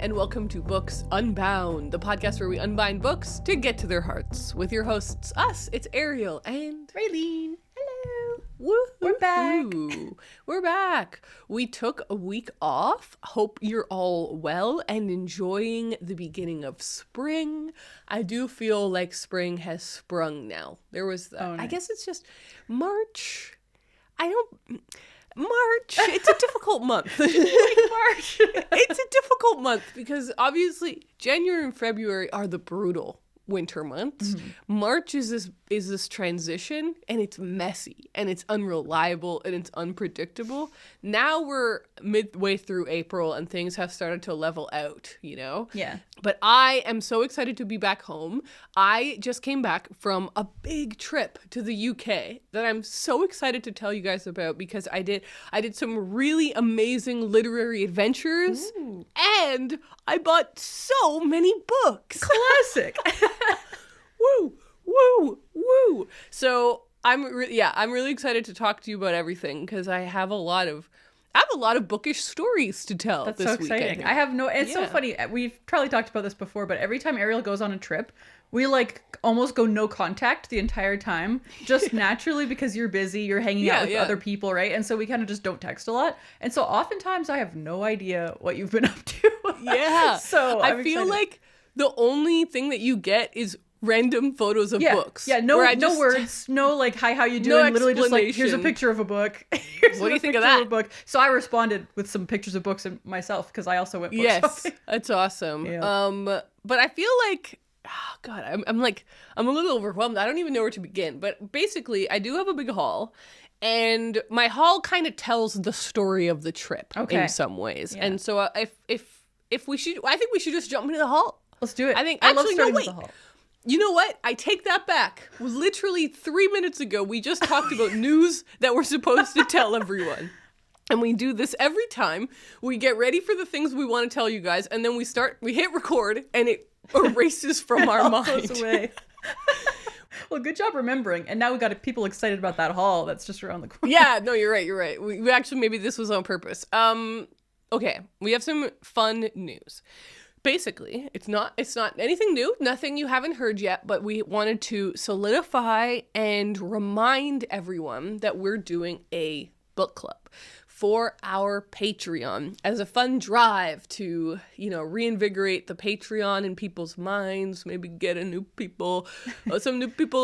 and welcome to Books Unbound, the podcast where we unbind books to get to their hearts. With your hosts, us, it's Ariel and Raeleen. Hello. Woo-hoo. We're back. We're back. We took a week off. Hope you're all well and enjoying the beginning of spring. I do feel like spring has sprung now. There was, I guess it's just March. March, it's a difficult month. March. It's a difficult month because obviously January and February are the brutal winter months. Mm-hmm. March is this transition, and it's messy and it's unreliable and it's unpredictable. Now we're midway through April and things have started to level out, you know? Yeah. But I am so excited to be back home. I just came back from a big trip to the UK that I'm so excited to tell you guys about because I did some really amazing literary adventures. Ooh. And I bought so many books. Classic. Woo, woo, woo. So I'm really excited to talk to you about everything because I have a lot of bookish stories to tell. That's this so week, exciting. It's so funny. We've probably talked about this before, but every time Ariel goes on a trip, we almost go no contact the entire time, just naturally because you're busy, you're hanging out with other people, right? And so we kind of just don't text a lot. And so oftentimes I have no idea what you've been up to. Yeah. So I feel like the only thing that you get is random photos of books. Yeah, no words, no hi, how you doing? Literally just here's a picture of a book. What do you think of that? Book. So I responded with some pictures of books myself because I also went book shopping. That's awesome. Yeah. But I feel like, oh God, I'm a little overwhelmed. I don't even know where to begin. But basically, I do have a big haul. And my haul kind of tells the story of the trip in some ways. Yeah. And so if we should, I think we should just jump into the haul. Let's do it. I love starting with the haul. You know what? I take that back. Literally 3 minutes ago, we just talked about news that we're supposed to tell everyone. And we do this every time. We get ready for the things we want to tell you guys, and then we hit record, and it erases from our mind. Goes away. Well, good job remembering. And now we got people excited about that haul that's just around the corner. Yeah, no, you're right. We actually, maybe this was on purpose. Okay, we have some fun news. Basically, it's not anything new, nothing you haven't heard yet, but we wanted to solidify and remind everyone that we're doing a book club for our Patreon as a fun drive to, reinvigorate the Patreon in people's minds, maybe get some new people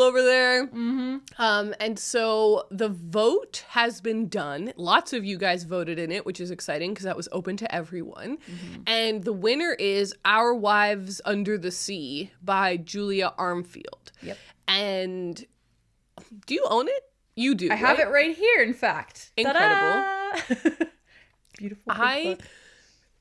over there. Mm-hmm. And so the vote has been done. Lots of you guys voted in it, which is exciting because that was open to everyone. Mm-hmm. And the winner is Our Wives Under the Sea by Julia Armfield. Yep. And do you own it? You do. I have it right here, in fact. Incredible. Beautiful. I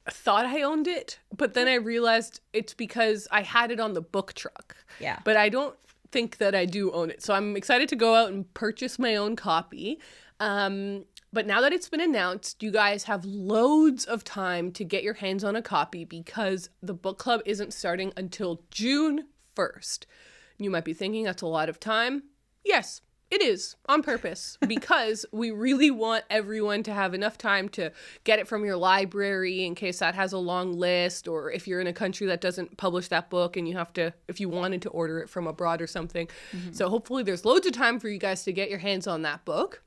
thought I owned it, but then I realized it's because I had it on the book truck. Yeah. But I don't think that I do own it. So I'm excited to go out and purchase my own copy. But now that it's been announced, you guys have loads of time to get your hands on a copy because the book club isn't starting until June 1st. You might be thinking that's a lot of time. Yes. It is, on purpose, because we really want everyone to have enough time to get it from your library in case that has a long list, or if you're in a country that doesn't publish that book and you have to, if you wanted to order it from abroad or something. Mm-hmm. So hopefully there's loads of time for you guys to get your hands on that book.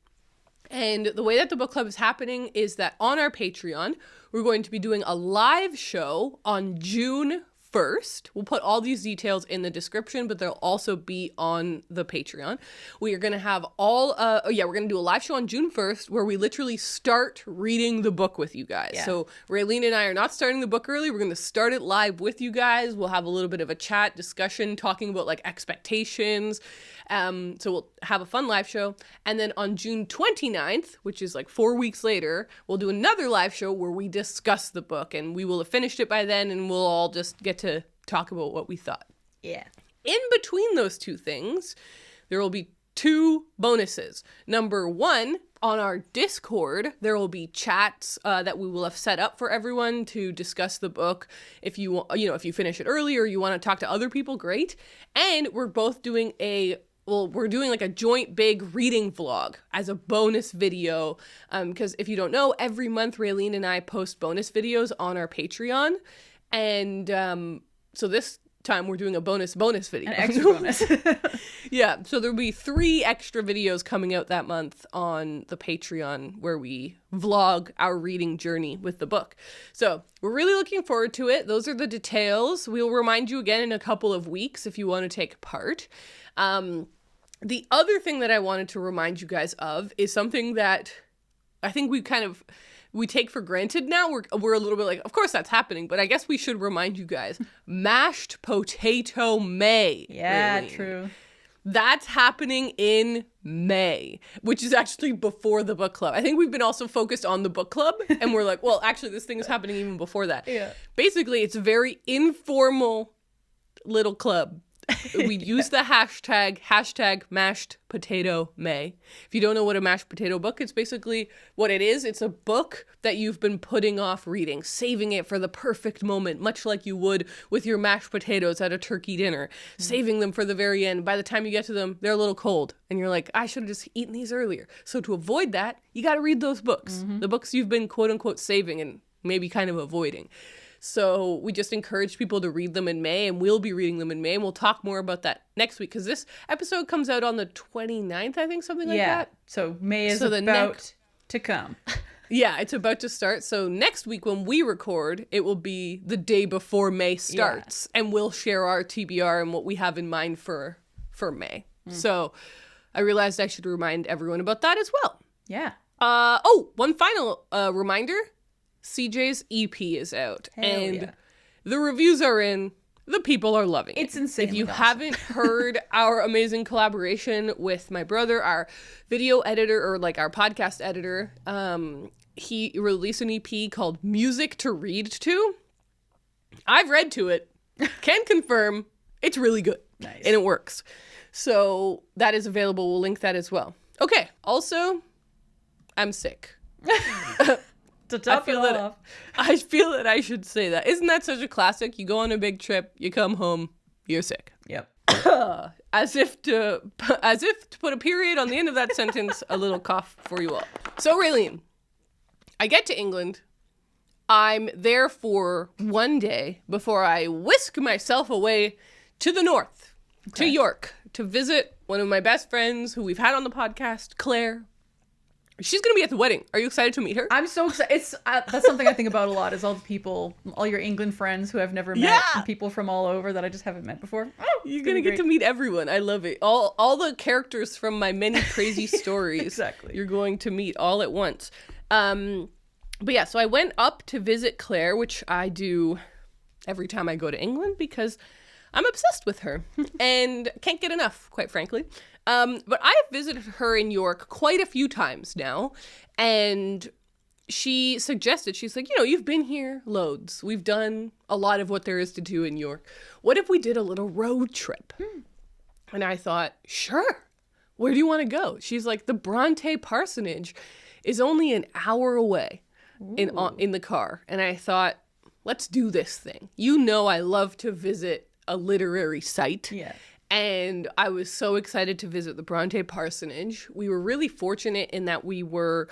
And the way that the book club is happening is that on our Patreon, we're going to be doing a live show on June 1st. We'll put all these details in the description, but they'll also be on the Patreon. We are going to have we're going to do a live show on June 1st where we literally start reading the book with you guys. Yeah. So Raeleen and I are not starting the book early. We're going to start it live with you guys. We'll have a little bit of a chat discussion talking about expectations. So we'll have a fun live show. And then on June 29th, which is 4 weeks later, we'll do another live show where we discuss the book, and we will have finished it by then, and we'll all just get to talk about what we thought. Yeah. In between those two things, there will be 2 bonuses. Number 1, on our Discord, there will be chats that we will have set up for everyone to discuss the book. If you finish it early or you want to talk to other people, great. And we're both doing we're doing a joint big reading vlog as a bonus video. Because if you don't know, every month Raeleen and I post bonus videos on our Patreon. And so this time we're doing a bonus video. An extra bonus. Yeah, so there'll be 3 extra videos coming out that month on the Patreon where we vlog our reading journey with the book. So we're really looking forward to it. Those are the details. We'll remind you again in a couple of weeks if you want to take part. The other thing that I wanted to remind you guys of is something that I think we take for granted now. We're a little bit like, of course that's happening, but I guess we should remind you guys. Mashed Potato May. Yeah, Raeleen. true. That's happening in May, which is actually before the book club. I think we've been also focused on the book club, and we're like, well, actually this thing is happening even before that. Yeah. Basically, it's a very informal little club. We use the hashtag mashed potato May. If you don't know what a mashed potato book, it's basically what it is. It's a book that you've been putting off reading, saving it for the perfect moment, much like you would with your mashed potatoes at a turkey dinner, saving them for the very end. By the time you get to them, they're a little cold. And you're like, I should have just eaten these earlier. So to avoid that, you got to read those books, the books you've been quote unquote saving and maybe kind of avoiding. So we just encourage people to read them in May, and we'll be reading them in May, and we'll talk more about that next week, because this episode comes out on the 29th, I think, something like that. So May is about to come. Yeah, it's about to start. So next week when we record, it will be the day before May starts, and we'll share our TBR and what we have in mind for May. So I realized I should remind everyone about that as well. Yeah. One final reminder. CJ's EP is out, and the reviews are in. The people are loving it. It's insane. If you haven't heard our amazing collaboration with my brother, our video editor, or like our podcast editor, he released an EP called Music to Read To. I've read to it. Can confirm it's really good. Nice. And it works. So that is available. We'll link that as well. Okay. Also, I'm sick. To top it off. I feel that I should say that. Isn't that such a classic? You go on a big trip, you come home, you're sick. Yep. As if to put a period on the end of that sentence, a little cough for you all. So, Raeleen, I get to England. I'm there for one day before I whisk myself away to the north, to York, to visit one of my best friends who we've had on the podcast, Claire. She's going to be at the wedding. Are you excited to meet her? I'm so excited. It's that's something I think about a lot, is all the people, all your England friends who I've never met, and people from all over that I just haven't met before. Oh, you're going to get to meet everyone. I love it. All the characters from my many crazy stories. Exactly. You're going to meet all at once. But yeah, so I went up to visit Claire, which I do every time I go to England because I'm obsessed with her and can't get enough, quite frankly. But I have visited her in York quite a few times now, and she suggested, she's like, you've been here loads. We've done a lot of what there is to do in York. What if we did a little road trip? And I thought, sure. Where do you want to go? She's like, the Bronte parsonage is only an hour away in the car. And I thought, let's do this thing. I love to visit a literary site. Yeah. And I was so excited to visit the Bronte parsonage. We were really fortunate in that we were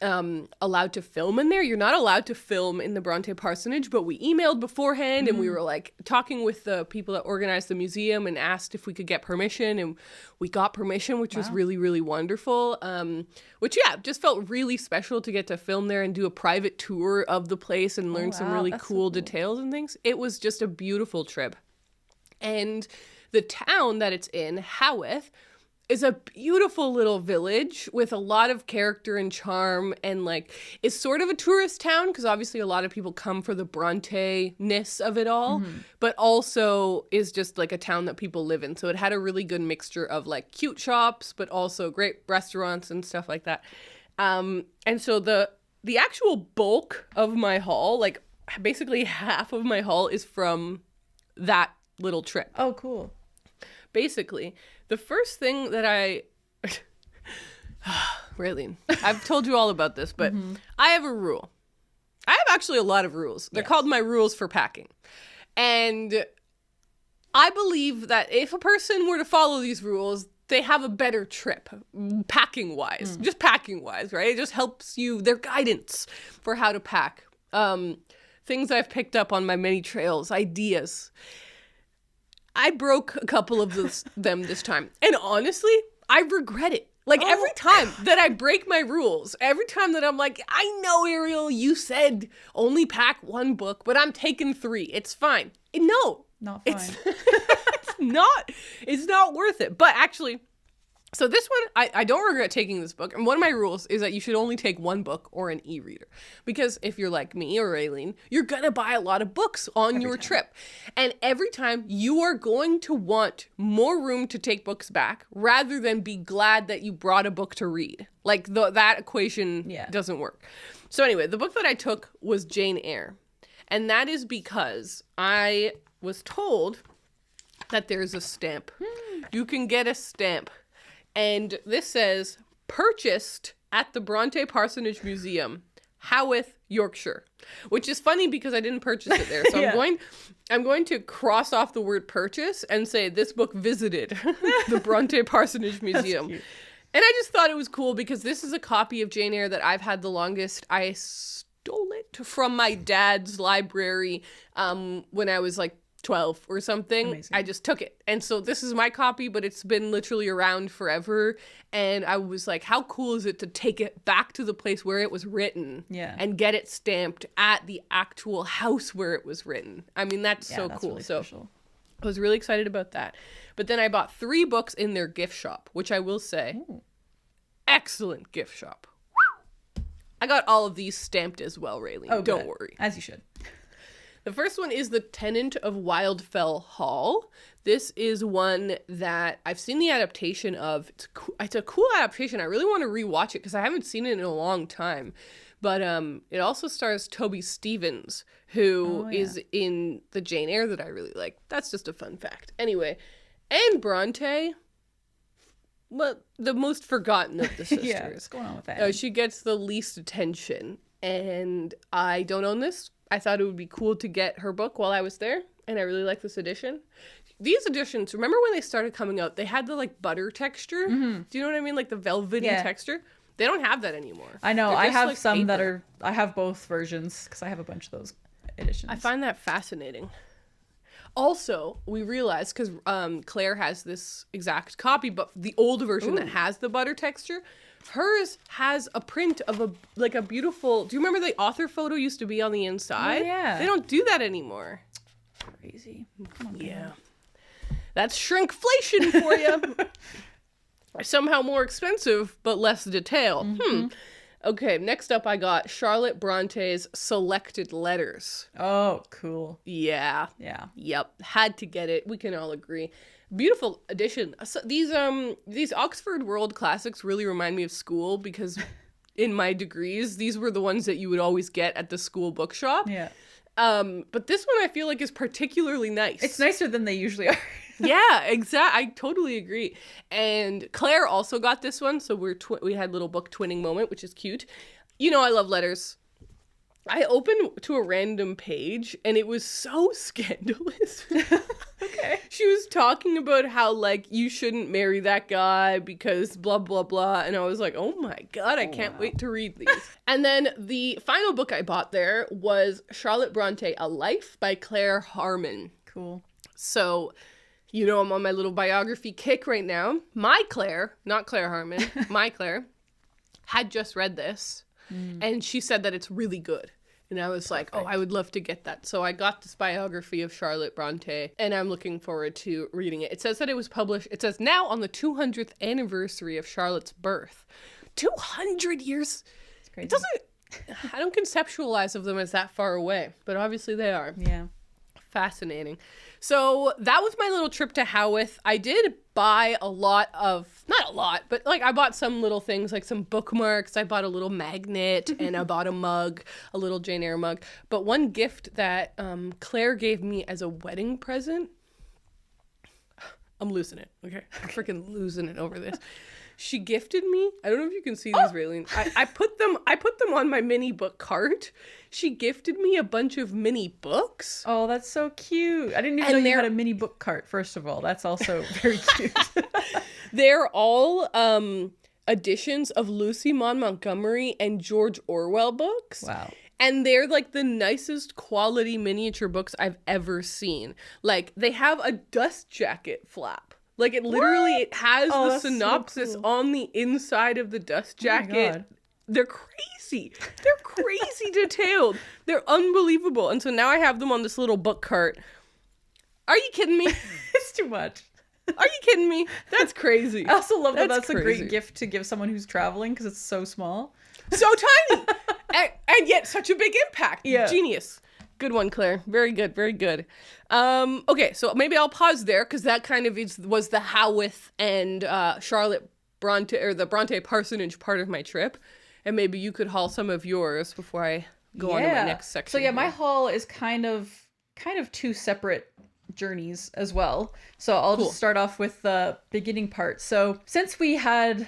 allowed to film in there. You're not allowed to film in the Bronte parsonage, but we emailed beforehand and we were like talking with the people that organized the museum and asked if we could get permission, and we got permission, which was really, really wonderful. Which just felt really special to get to film there and do a private tour of the place and learn some really cool details and things. It was just a beautiful trip. And the town that it's in, Haworth, is a beautiful little village with a lot of character and charm, and it's sort of a tourist town because obviously a lot of people come for the Bronte-ness of it all, but also is just like a town that people live in. So it had a really good mixture of cute shops, but also great restaurants and stuff like that. And so the actual bulk of my haul, basically half of my haul, is from that little trip. Oh, cool. Basically, the first thing that Raeleen, I've told you all about this, but I have a rule. I have actually a lot of rules. They're called my rules for packing. And I believe that if a person were to follow these rules, they have a better trip, packing-wise. Just packing-wise, right? It just helps you, their guidance for how to pack. things I've picked up on my many trails, ideas. I broke a couple of them this time. And honestly, I regret it. Like, every time that I break my rules, every time that I'm like, I know, Ariel, you said only pack one book, but I'm taking 3. It's fine. No. Not fine. It's not worth it. But actually, so this one, I don't regret taking this book. And one of my rules is that you should only take one book or an e-reader. Because if you're like me or Raeleen, you're going to buy a lot of books on your trip. And every time you are going to want more room to take books back rather than be glad that you brought a book to read. Like that equation doesn't work. So anyway, the book that I took was Jane Eyre. And that is because I was told that there's a stamp. You can get a stamp. And this says, purchased at the Bronte Parsonage Museum, Haworth, Yorkshire. Which is funny because I didn't purchase it there. So I'm going to cross off the word purchase and say this book visited the Bronte Parsonage Museum. And I just thought it was cool because this is a copy of Jane Eyre that I've had the longest. I stole it from my dad's library when I was like 12 or something. Amazing. I just took it. And so this is my copy, but it's been literally around forever. And I was like, how cool is it to take it back to the place where it was written and get it stamped at the actual house where it was written? I mean, that's so cool. Really special. I was really excited about that. But then I bought 3 books in their gift shop, which I will say, excellent gift shop. I got all of these stamped as well, Raeleen. Oh, don't worry. As you should. The first one is The Tenant of Wildfell Hall. This is one that I've seen the adaptation of. It's a cool adaptation. I really want to rewatch it because I haven't seen it in a long time. But it also stars Toby Stephens, who is in the Jane Eyre that I really like. That's just a fun fact. Anyway, Anne Bronte, well, the most forgotten of the sisters. What's going on with that? She gets the least attention. And I don't own this. I thought it would be cool to get her book while I was there, and I really like this edition. These editions, remember when they started coming out, they had the like butter texture? Mm-hmm. Do you know what I mean? Like the velvety texture? They don't have that anymore. I know. I have some that are, I have both versions because I have a bunch of those editions. I find that fascinating. Also, we realized, because Claire has this exact copy, but the old version that has the butter texture, hers has a print of a beautiful, do you remember the author photo used to be on the inside? Oh, yeah. They don't do that anymore. Crazy. Come on, yeah. That's shrinkflation for you. Somehow more expensive, but less detail. Mm-hmm. Okay, next up I got Charlotte Bronte's Selected Letters. Oh, cool. Yeah. Yeah. Yep. Had to get it. We can all agree. Beautiful edition. So these Oxford World Classics really remind me of school because in my degrees, these were the ones that you would always get at the school bookshop. Yeah. But this one I feel like is particularly nice. It's nicer than they usually are. Yeah, exactly. I totally agree. And Claire also got this one, so we had a little book twinning moment, which is cute. You know I love letters. I opened to a random page, and it was so scandalous. Okay. She was talking about how, like, you shouldn't marry that guy because blah, blah, blah. And I was like, oh my God, I can't wait to read these. And then the final book I bought there was Charlotte Bronte, A Life by Claire Harmon. Cool. So, you know, I'm on my little biography kick right now. My Claire, not Claire Harmon, my Claire, had just read this. And she said that it's really good. And I was like, oh, I would love to get that. So I got this biography of Charlotte Bronte, and I'm looking forward to reading it. It says that it was published, it says now on the 200th anniversary of Charlotte's birth. 200 years? It's crazy. It doesn't, I don't conceptualize of them as that far away, but obviously they are. Yeah. Fascinating. So that was my little trip to Haworth. I did buy a lot of, not a lot, but like I bought some little things like some bookmarks. I bought a little magnet and I bought a mug, a little Jane Eyre mug. But one gift that Claire gave me as a wedding present, I'm losing it. Okay. I'm freaking losing it over this. She gifted me, I don't know if you can see these, Raeleen. I put them on my mini book cart. She gifted me a bunch of mini books. Oh, that's so cute. I didn't even know you had a mini book cart, first of all. That's also very cute. They're all editions of Lucy Maud Montgomery and George Orwell books. Wow. And they're like the nicest quality miniature books I've ever seen. Like they have a dust jacket flap. Like it literally it has the synopsis so cool. on the inside of the dust jacket. They're crazy. They're crazy detailed. They're unbelievable. And so now I have them on this little book cart. Are you kidding me? It's too much. Are you kidding me? That's crazy. I also love that's a great gift to give someone who's traveling because it's so small. So tiny. and yet such a big impact. Yeah. Genius. Good one, Claire. Very good. Very good. Okay, so maybe I'll pause there because that kind of was the Howarth and Charlotte Bronte, or the Bronte parsonage part of my trip. And maybe you could haul some of yours before I go on to my next section. So yeah, my haul is kind of two separate journeys as well. So I'll just start off with the beginning part. So since we had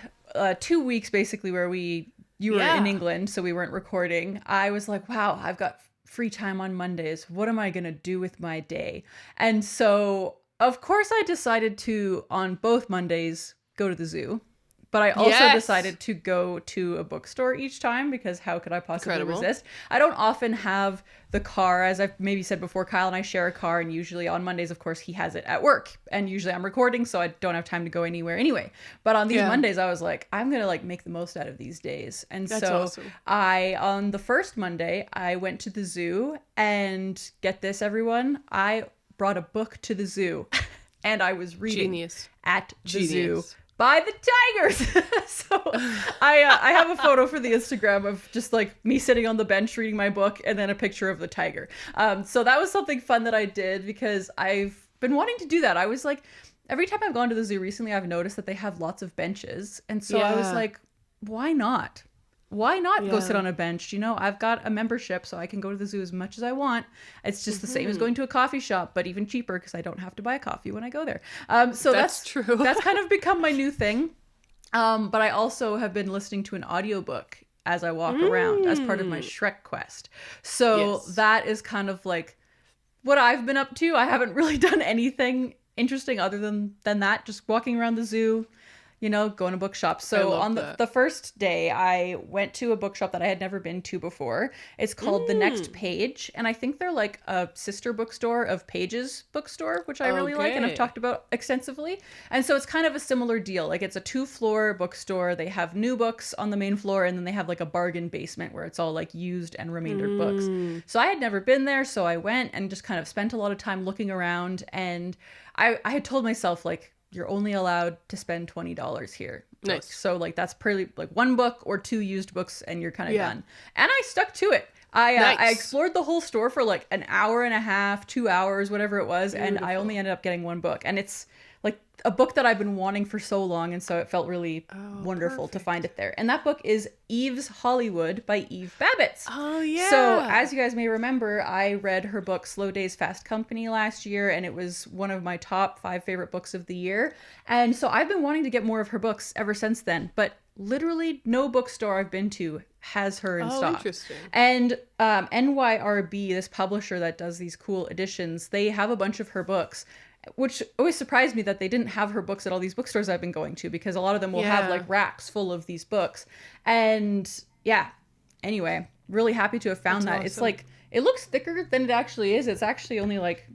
2 weeks basically where you were in England, so we weren't recording, I was like, wow, I've got free time on Mondays. What am I going to do with my day? And so, of course, I decided to, on both Mondays, go to the zoo. But I also decided to go to a bookstore each time because how could I possibly resist? I don't often have the car. As I've maybe said before, Kyle and I share a car, and usually on Mondays, of course, he has it at work. And usually I'm recording, so I don't have time to go anywhere anyway. But on these Mondays, I was like, I'm going to like make the most out of these days. And that's so awesome. On the first Monday, I went to the zoo, and get this, everyone, I brought a book to the zoo and I was reading at the zoo. By the tigers. So I have a photo for the Instagram of just like me sitting on the bench reading my book and then a picture of the tiger. So that was something fun that I did because I've been wanting to do that. I was like, every time I've gone to the zoo recently, I've noticed that they have lots of benches. And so I was like, why not? Why not go sit on a bench? You know, I've got a membership, so I can go to the zoo as much as I want. It's just the same as going to a coffee shop, but even cheaper because I don't have to buy a coffee when I go there. So that's true. That's kind of become my new thing. But I also have been listening to an audiobook as I walk around as part of my Shrek quest. So that is kind of like what I've been up to. I haven't really done anything interesting other than that, just walking around the zoo, you know, going to bookshops. So on the first day, I went to a bookshop that I had never been to before. It's called The Next Page. And I think they're like a sister bookstore of Page's bookstore, which I really like and I've talked about extensively. And so it's kind of a similar deal. Like it's a 2-floor bookstore. They have new books on the main floor, and then they have like a bargain basement where it's all like used and remainder books. So I had never been there. So I went and just kind of spent a lot of time looking around. And I had told myself, like, you're only allowed to spend $20 here. Nice. So like that's pretty like 1 book or 2 used books and you're kind of done. And I stuck to it. I explored the whole store for like an hour and a half, 2 hours, whatever it was. Beautiful. And I only ended up getting 1 book. And it's like a book that I've been wanting for so long. And so it felt really wonderful to find it there. And that book is Eve's Hollywood by Eve Babbitt. Oh, yeah. So as you guys may remember, I read her book Slow Days, Fast Company last year. And it was one of my top 5 favorite books of the year. And so I've been wanting to get more of her books ever since then. But literally no bookstore I've been to has her in stock. Interesting. And NYRB, this publisher that does these cool editions, they have a bunch of her books, which always surprised me that they didn't have her books at all these bookstores I've been going to, because a lot of them will have like racks full of these books. And anyway, really happy to have found that. Awesome. It's like, it looks thicker than it actually is. It's actually only like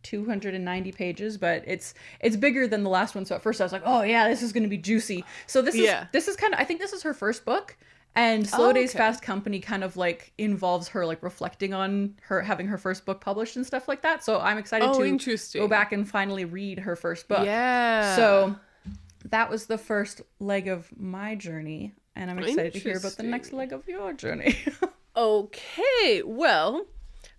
290 pages, but it's bigger than the last one. So at first I was like, oh yeah, this is going to be juicy. So this is kind of, I think this is her first book. And Slow Days, Fast Company kind of like involves her like reflecting on her having her first book published and stuff like that. So I'm excited to go back and finally read her first book. Yeah. So that was the first leg of my journey. And I'm excited to hear about the next leg of your journey. Okay. Well,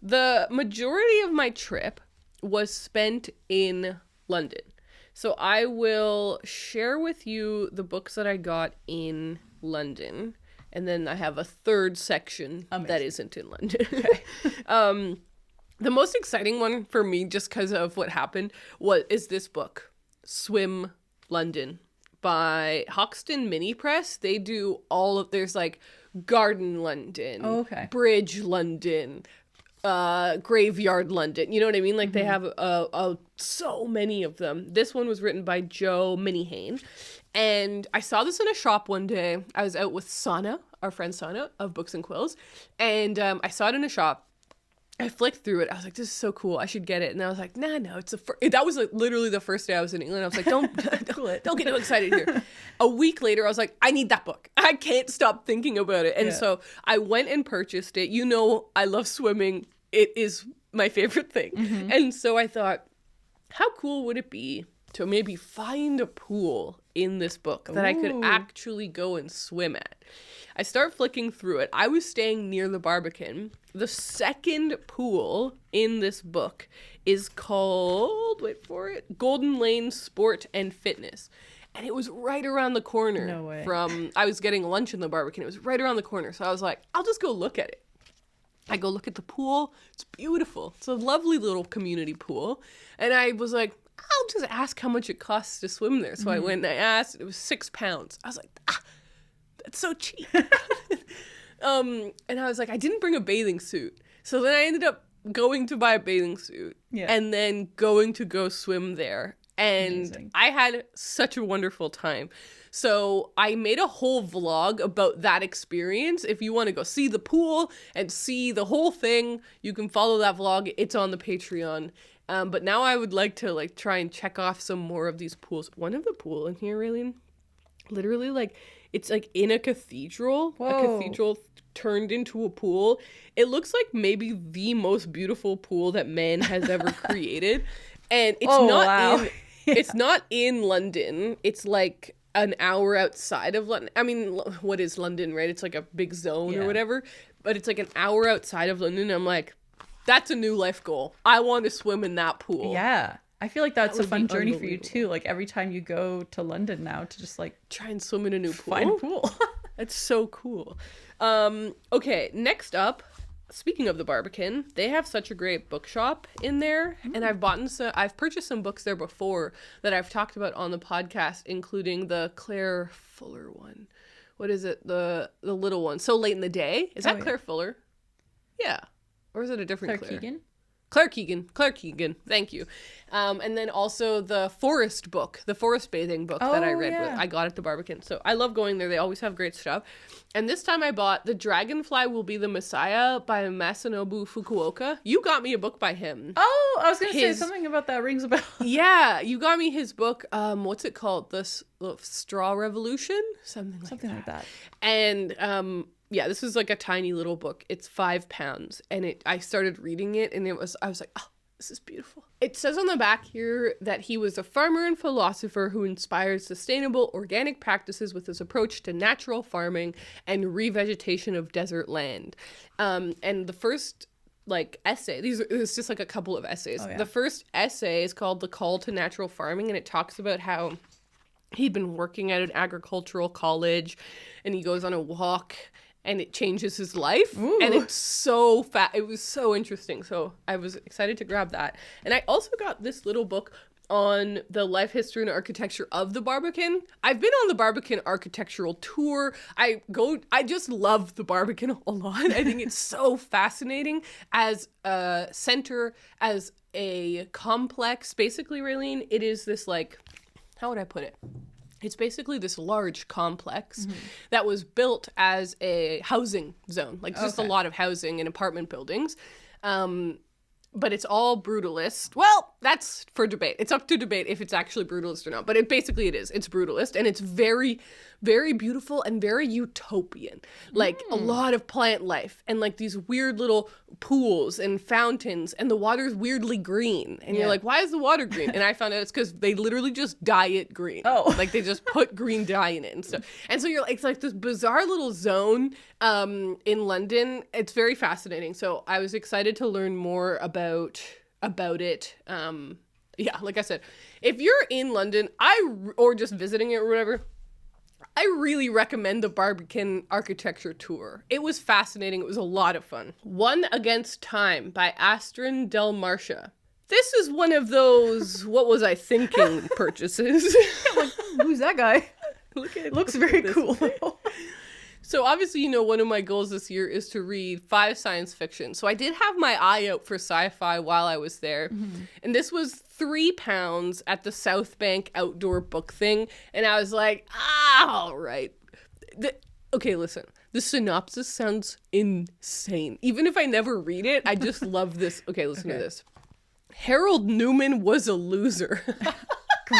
the majority of my trip was spent in London. So I will share with you the books that I got in London. And then I have a third section that isn't in London. Okay. The most exciting one for me, just because of what happened, is this book, Swim London, by Hoxton Mini Press. They do there's like Garden London, Bridge London, Graveyard London. You know what I mean? Like they have a so many of them. This one was written by Joe Minihane. And I saw this in a shop one day. I was out with Sana, our friend Sana of Books and Quills. And I saw it in a shop. I flicked through it. I was like, this is so cool. I should get it. And I was like, no, it's that was like literally the first day I was in England. I was like, don't get too excited here. A week later, I was like, I need that book. I can't stop thinking about it. And so I went and purchased it. You know, I love swimming. It is my favorite thing. Mm-hmm. And so I thought, how cool would it be to maybe find a pool in this book that I could actually go and swim at? I start flicking through it. I was staying near the Barbican. The second pool in this book is called, wait for it, Golden Lane Sport and Fitness. And it was right around the corner. No way. I was getting lunch in the Barbican. It was right around the corner. So I was like, I'll just go look at it. I go look at the pool. It's beautiful. It's a lovely little community pool. And I was like, I'll just ask how much it costs to swim there. So I went and I asked. It was £6. I was like, that's so cheap. And I was like, I didn't bring a bathing suit. So then I ended up going to buy a bathing suit and then going to go swim there. And amazing. I had such a wonderful time. So I made a whole vlog about that experience. If you want to go see the pool and see the whole thing, you can follow that vlog. It's on the Patreon. But now I would like to try and check off some more of these pools. One of the pool in here, Raeleen, literally it's in a cathedral. Whoa. A cathedral turned into a pool. It looks like maybe the most beautiful pool that man has ever created. And it's it's not in London. It's like an hour outside of London. I mean, what is London, right? It's like a big zone or whatever. But it's like an hour outside of London. I'm like, that's a new life goal. I want to swim in that pool. Yeah. I feel like that's a fun journey for you too. Like every time you go to London now to just try and swim in a new pool. Find a pool. That's so cool. Okay, next up, speaking of the Barbican, they have such a great bookshop in there, and I've purchased some books there before that I've talked about on the podcast, including the Claire Fuller one. What is it? The little one. So Late in the Day. Is that Claire Fuller? Yeah. Or is it a different Claire? Claire Keegan. Thank you. And then also the forest bathing book that I read. I got at the Barbican. So I love going there. They always have great stuff. And this time I bought The Dragonfly Will Be the Messiah by Masanobu Fukuoka. You got me a book by him. Oh, I was going to say something about that rings a bell. Yeah, you got me his book. What's it called? The Straw Revolution? Something like that. And yeah, this is like a tiny little book. It's £5, and I started reading it, and I was like, oh, this is beautiful. It says on the back here that he was a farmer and philosopher who inspired sustainable organic practices with his approach to natural farming and revegetation of desert land. And the first essay, it's just like a couple of essays. Oh, yeah. The first essay is called The Call to Natural Farming, and it talks about how he'd been working at an agricultural college, and he goes on a walk, and it changes his life. Ooh. And it's so it was so interesting. So I was excited to grab that. And I also got this little book on the life history and architecture of the Barbican. I've been on the Barbican architectural tour. I just love the Barbican a lot. I think it's so fascinating as a center, as a complex. Basically, Raeleen, it is this how would I put it? It's basically this large complex that was built as a housing zone, just a lot of housing and apartment buildings. But it's all brutalist. Well, that's for debate. It's up to debate if it's actually brutalist or not. But it is. It's brutalist. And it's very, very beautiful and very utopian. A lot of plant life and these weird little pools and fountains. And the water's weirdly green. And you're like, why is the water green? And I found out it's because they literally just dye it green. Oh. They just put green dye in it and stuff. And so it's this bizarre little zone in London. It's very fascinating. So I was excited to learn more about it. Like I said, if you're in London, or just visiting it or whatever, I really recommend the Barbican architecture tour. It was fascinating. It was a lot of fun. One Against Time by Astrid Del Marcia. This is one of those what was I thinking purchases. Who's that guy? Looks very cool. So obviously, one of my goals this year is to read 5 science fiction. So I did have my eye out for sci-fi while I was there. Mm-hmm. And this was £3 at the South Bank outdoor book thing. And I was like, all right. Okay, listen. The synopsis sounds insane. Even if I never read it, I just love this. Okay, listen to this. Harold Newman was a loser.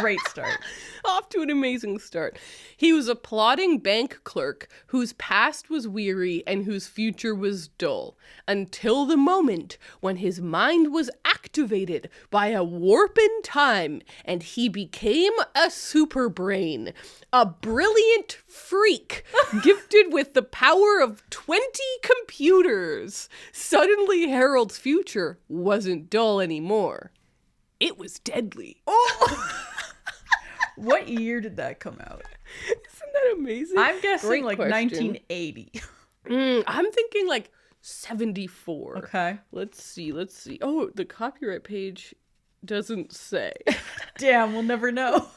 Great start. Off to an amazing start. He was a plodding bank clerk whose past was weary and whose future was dull, until the moment when his mind was activated by a warp in time and he became a super brain, a brilliant freak gifted with the power of 20 computers. Suddenly, Harold's future wasn't dull anymore. It was deadly. Oh! What year did that come out? Isn't that amazing? I'm guessing like 1980. I'm thinking like 74. Okay. Let's see. Oh, the copyright page doesn't say. Damn, we'll never know.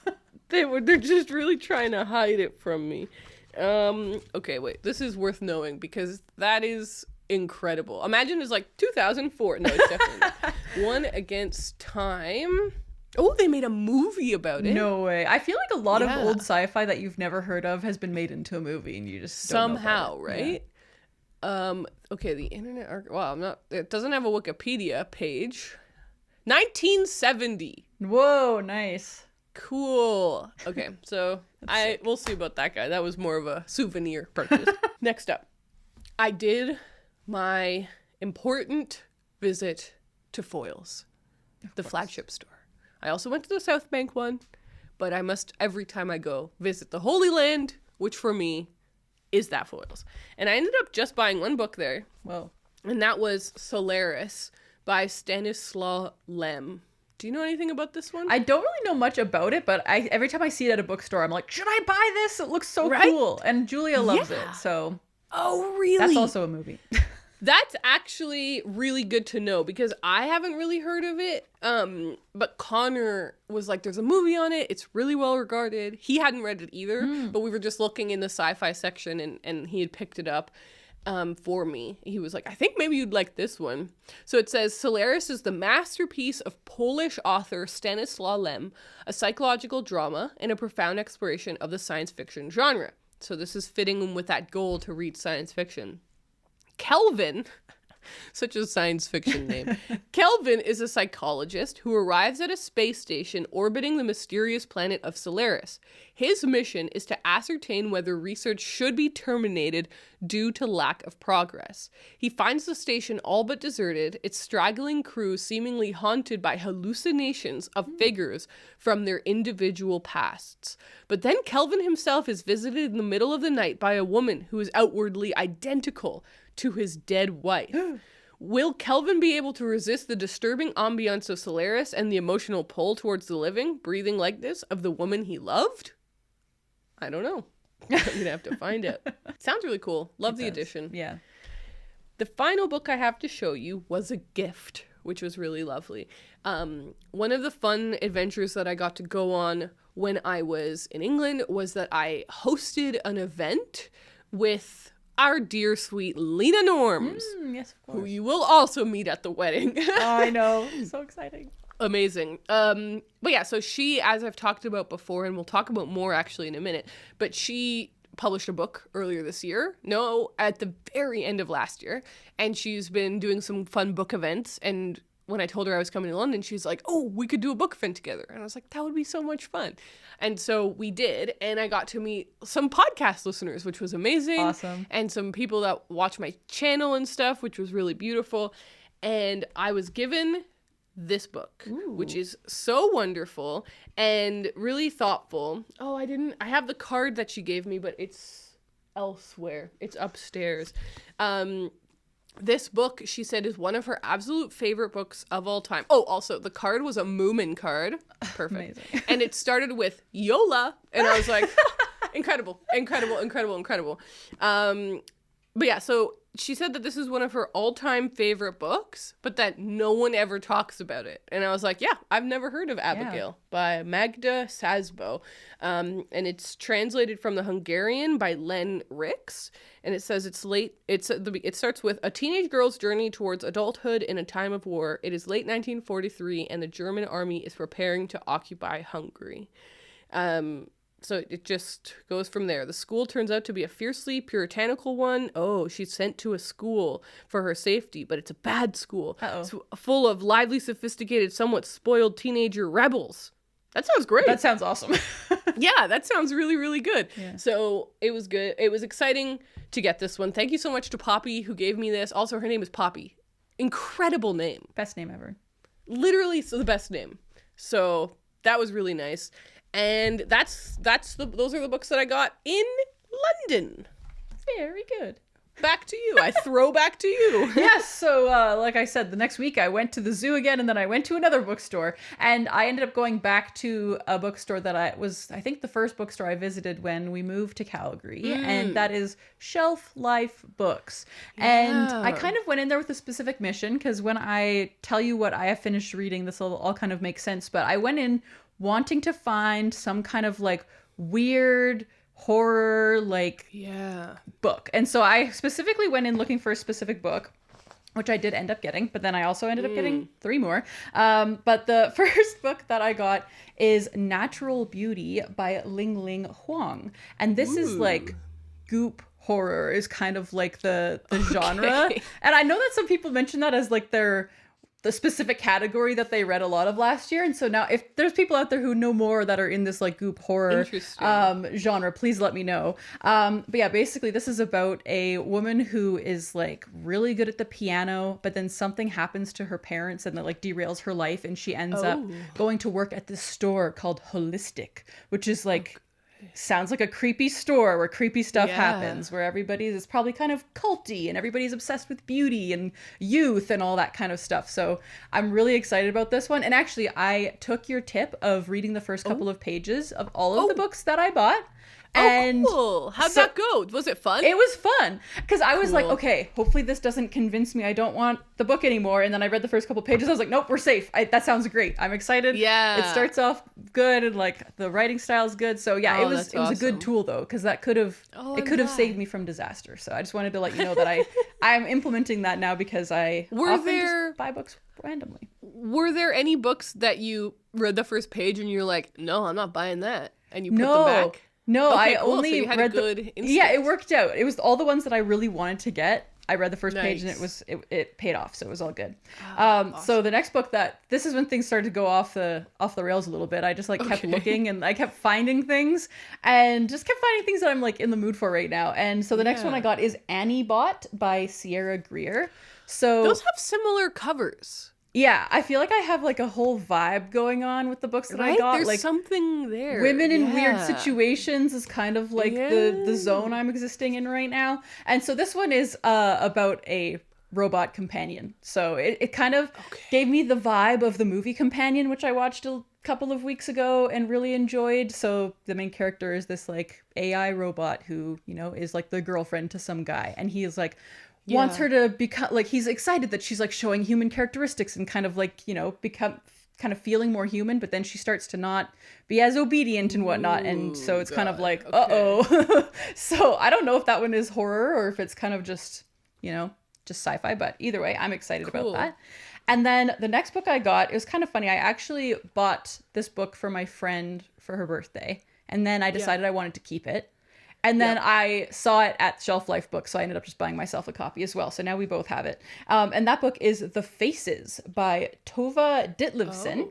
They're just really trying to hide it from me. Okay, wait. This is worth knowing because that is incredible. Imagine it's like 2004. No, it's definitely not. One Against Time. Oh, they made a movie about it. No way. I feel like a lot of old sci-fi that you've never heard of has been made into a movie and you just don't know about it. Right? Yeah. Okay, the Internet it doesn't have a Wikipedia page. 1970. Whoa, nice. Cool. Okay, so we'll see about that guy. That was more of a souvenir purchase. Next up, I did my important visit to Foyle's, the flagship store. I also went to the South Bank one, but I must, every time I go, visit the Holy Land, which for me is that Foyle's. And I ended up just buying one book there. Whoa. And that was Solaris by Stanislaw Lem. Do you know anything about this one? I don't really know much about it, but every time I see it at a bookstore, I'm like, should I buy this? It looks so cool. And Julia loves it, so. Oh, really? That's also a movie. That's actually really good to know because I haven't really heard of it. But Connor was like, there's a movie on it. It's really well regarded. He hadn't read it either, but we were just looking in the sci-fi section and he had picked it up for me. He was like, I think maybe you'd like this one. So it says, Solaris is the masterpiece of Polish author Stanislaw Lem, a psychological drama and a profound exploration of the science fiction genre. So this is fitting with that goal to read science fiction. Kelvin, such a science fiction name. Kelvin is a psychologist who arrives at a space station orbiting the mysterious planet of Solaris. His mission is to ascertain whether research should be terminated due to lack of progress. He finds the station all but deserted, its straggling crew seemingly haunted by hallucinations of figures from their individual pasts. But then Kelvin himself is visited in the middle of the night by a woman who is outwardly identical to his dead wife. Will Kelvin be able to resist the disturbing ambiance of Solaris and the emotional pull towards the living, breathing likeness of the woman he loved? I don't know. I'm going to have to find out. Sounds really cool. Love the edition. Yeah. The final book I have to show you was a gift, which was really lovely. One of the fun adventures that I got to go on when I was in England was that I hosted an event with our dear sweet Lena Norms, yes, of course. who you will also meet at the wedding. Oh, I know. So exciting. Amazing. But yeah, so she, as I've talked about before, and we'll talk about more actually in a minute, but she published a book earlier this year. No, at the very end of last year. And she's been doing some fun book events. And when I told her I was coming to London, she's like, oh, we could do a book event together. And I was like, that would be so much fun. And so we did. And I got to meet some podcast listeners, which was amazing. Awesome. And some people that watch my channel and stuff, which was really beautiful. And I was given this book, which is so wonderful and really thoughtful. Oh, I have the card that she gave me, but it's elsewhere. It's upstairs. This book, she said, is one of her absolute favorite books of all time. Oh, also, the card was a Moomin card. Perfect. Amazing. And it started with Yola. And I was like, incredible, incredible, incredible, incredible. But yeah, so she said that this is one of her all-time favorite books, but that no one ever talks about it. And I was like, yeah, I've never heard of Abigail by Magda Szabo. And it's translated from the Hungarian by Len Rix. And it says it starts with a teenage girl's journey towards adulthood in a time of war. It is late 1943 and the German army is preparing to occupy Hungary. So it just goes from there. The school turns out to be a fiercely puritanical one. Oh, she's sent to a school for her safety, but it's a bad school. It's full of lively, sophisticated, somewhat spoiled teenager rebels. That sounds great. That sounds awesome. Yeah, that sounds really, really good. Yeah. So it was good. It was exciting to get this one. Thank you so much to Poppy who gave me this. Also, her name is Poppy. Incredible name. Best name ever. Literally the best name. So that was really nice. And those are the books that I got in London. Very good. Back to you. I throw back to you. Yes. So, like I said, the next week I went to the zoo again, and then I went to another bookstore, and I ended up going back to a bookstore that I think the first bookstore I visited when we moved to Calgary, and that is Shelf Life Books. Yeah. And I kind of went in there with a specific mission, because when I tell you what I have finished reading, this will all kind of make sense. But I went in wanting to find some kind of like weird horror book. And so I specifically went in looking for a specific book, which I did end up getting, but then I also ended up getting 3 more. But the first book that I got is Natural Beauty by Ling Ling Huang. And this is like goop horror is kind of like the genre. And I know that some people mention that as like the specific category that they read a lot of last year. And so now if there's people out there who know more that are in this like goop horror genre, please let me know. But yeah, basically this is about a woman who is like really good at the piano, but then something happens to her parents and that like derails her life. And she ends up going to work at this store called Holistic, which is like, sounds like a creepy store where creepy stuff happens, where it's probably kind of culty and everybody's obsessed with beauty and youth and all that kind of stuff. So I'm really excited about this one. And actually, I took your tip of reading the first couple of pages of all of the books that I bought. And cool. How'd that go? Was it fun? It was fun. Because I was like, okay, hopefully this doesn't convince me I don't want the book anymore. And then I read the first couple pages. I was like, nope, we're safe. That sounds great. I'm excited. Yeah. It starts off good and like the writing style is good. So yeah, it was a good tool though, because that could have saved me from disaster. So I just wanted to let you know that I'm implementing that now because I just buy books randomly. Were there any books that you read the first page and you're like, no, I'm not buying that, and you put them back? No, okay, I only so you had read a good instinct. Yeah, it worked out. It was all the ones that I really wanted to get. I read the first page and it paid off, so it was all good. Awesome. So the next book this is when things started to go off the rails a little bit. I just like kept looking and I kept finding things and just kept finding things that I'm like in the mood for right now. And so the next one I got is Annie Bot by Sierra Greer. So those have similar covers. Yeah, I feel like I have like a whole vibe going on with the books that I got. There's like something there. Women in weird situations is kind of like the zone I'm existing in right now. And so this one is about a robot companion. So it kind of gave me the vibe of the movie Companion, which I watched a couple of weeks ago and really enjoyed. So the main character is this like AI robot who, is like the girlfriend to some guy. And he is like, wants her to become like, he's excited that she's like showing human characteristics and kind of like, become kind of feeling more human, but then she starts to not be as obedient and whatnot. And so it's kind of like, So I don't know if that one is horror or if it's kind of just, just sci-fi, but either way, I'm excited about that. And then the next book I got, it was kind of funny. I actually bought this book for my friend for her birthday. And then I decided I wanted to keep it. And then I saw it at Shelf Life Books, so I ended up just buying myself a copy as well. So now we both have it. And that book is The Faces by Tova Ditlevsen.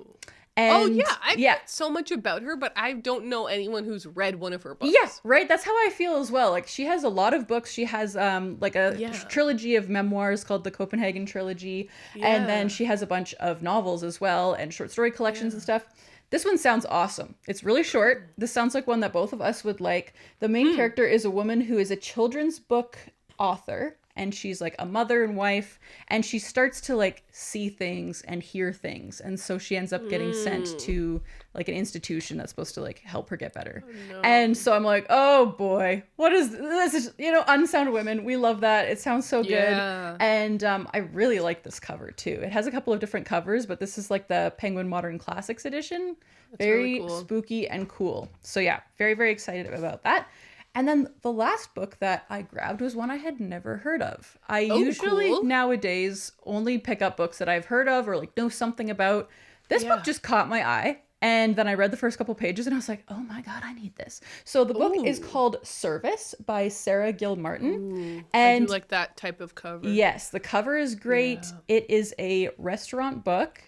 And I've heard so much about her, but I don't know anyone who's read one of her books. Yeah, right. That's how I feel as well. Like she has a lot of books. She has like a trilogy of memoirs called the Copenhagen Trilogy. Yeah. And then she has a bunch of novels as well and short story collections and stuff. This one sounds awesome. It's really short. This sounds like one that both of us would like. The main character is a woman who is a children's book author, and she's like a mother and wife, and she starts to like see things and hear things, and so she ends up getting sent to like an institution that's supposed to like help her get better. Oh, no. And so I'm like, oh boy, what is this? Is, you know, Unsound Women, we love that. It sounds so good. And I really like this cover too. It has a couple of different covers, but this is like the Penguin Modern Classics edition. That's very really cool. Spooky and cool. So yeah, very, very excited about that. And then the last book that I grabbed was one I had never heard of. I usually nowadays only pick up books that I've heard of or like know something about. This book just caught my eye. And then I read the first couple pages and I was like, oh my God, I need this. So the book is called Service by Sarah Gilmartin. And I do like that type of cover. Yes, the cover is great. Yeah. It is a restaurant book.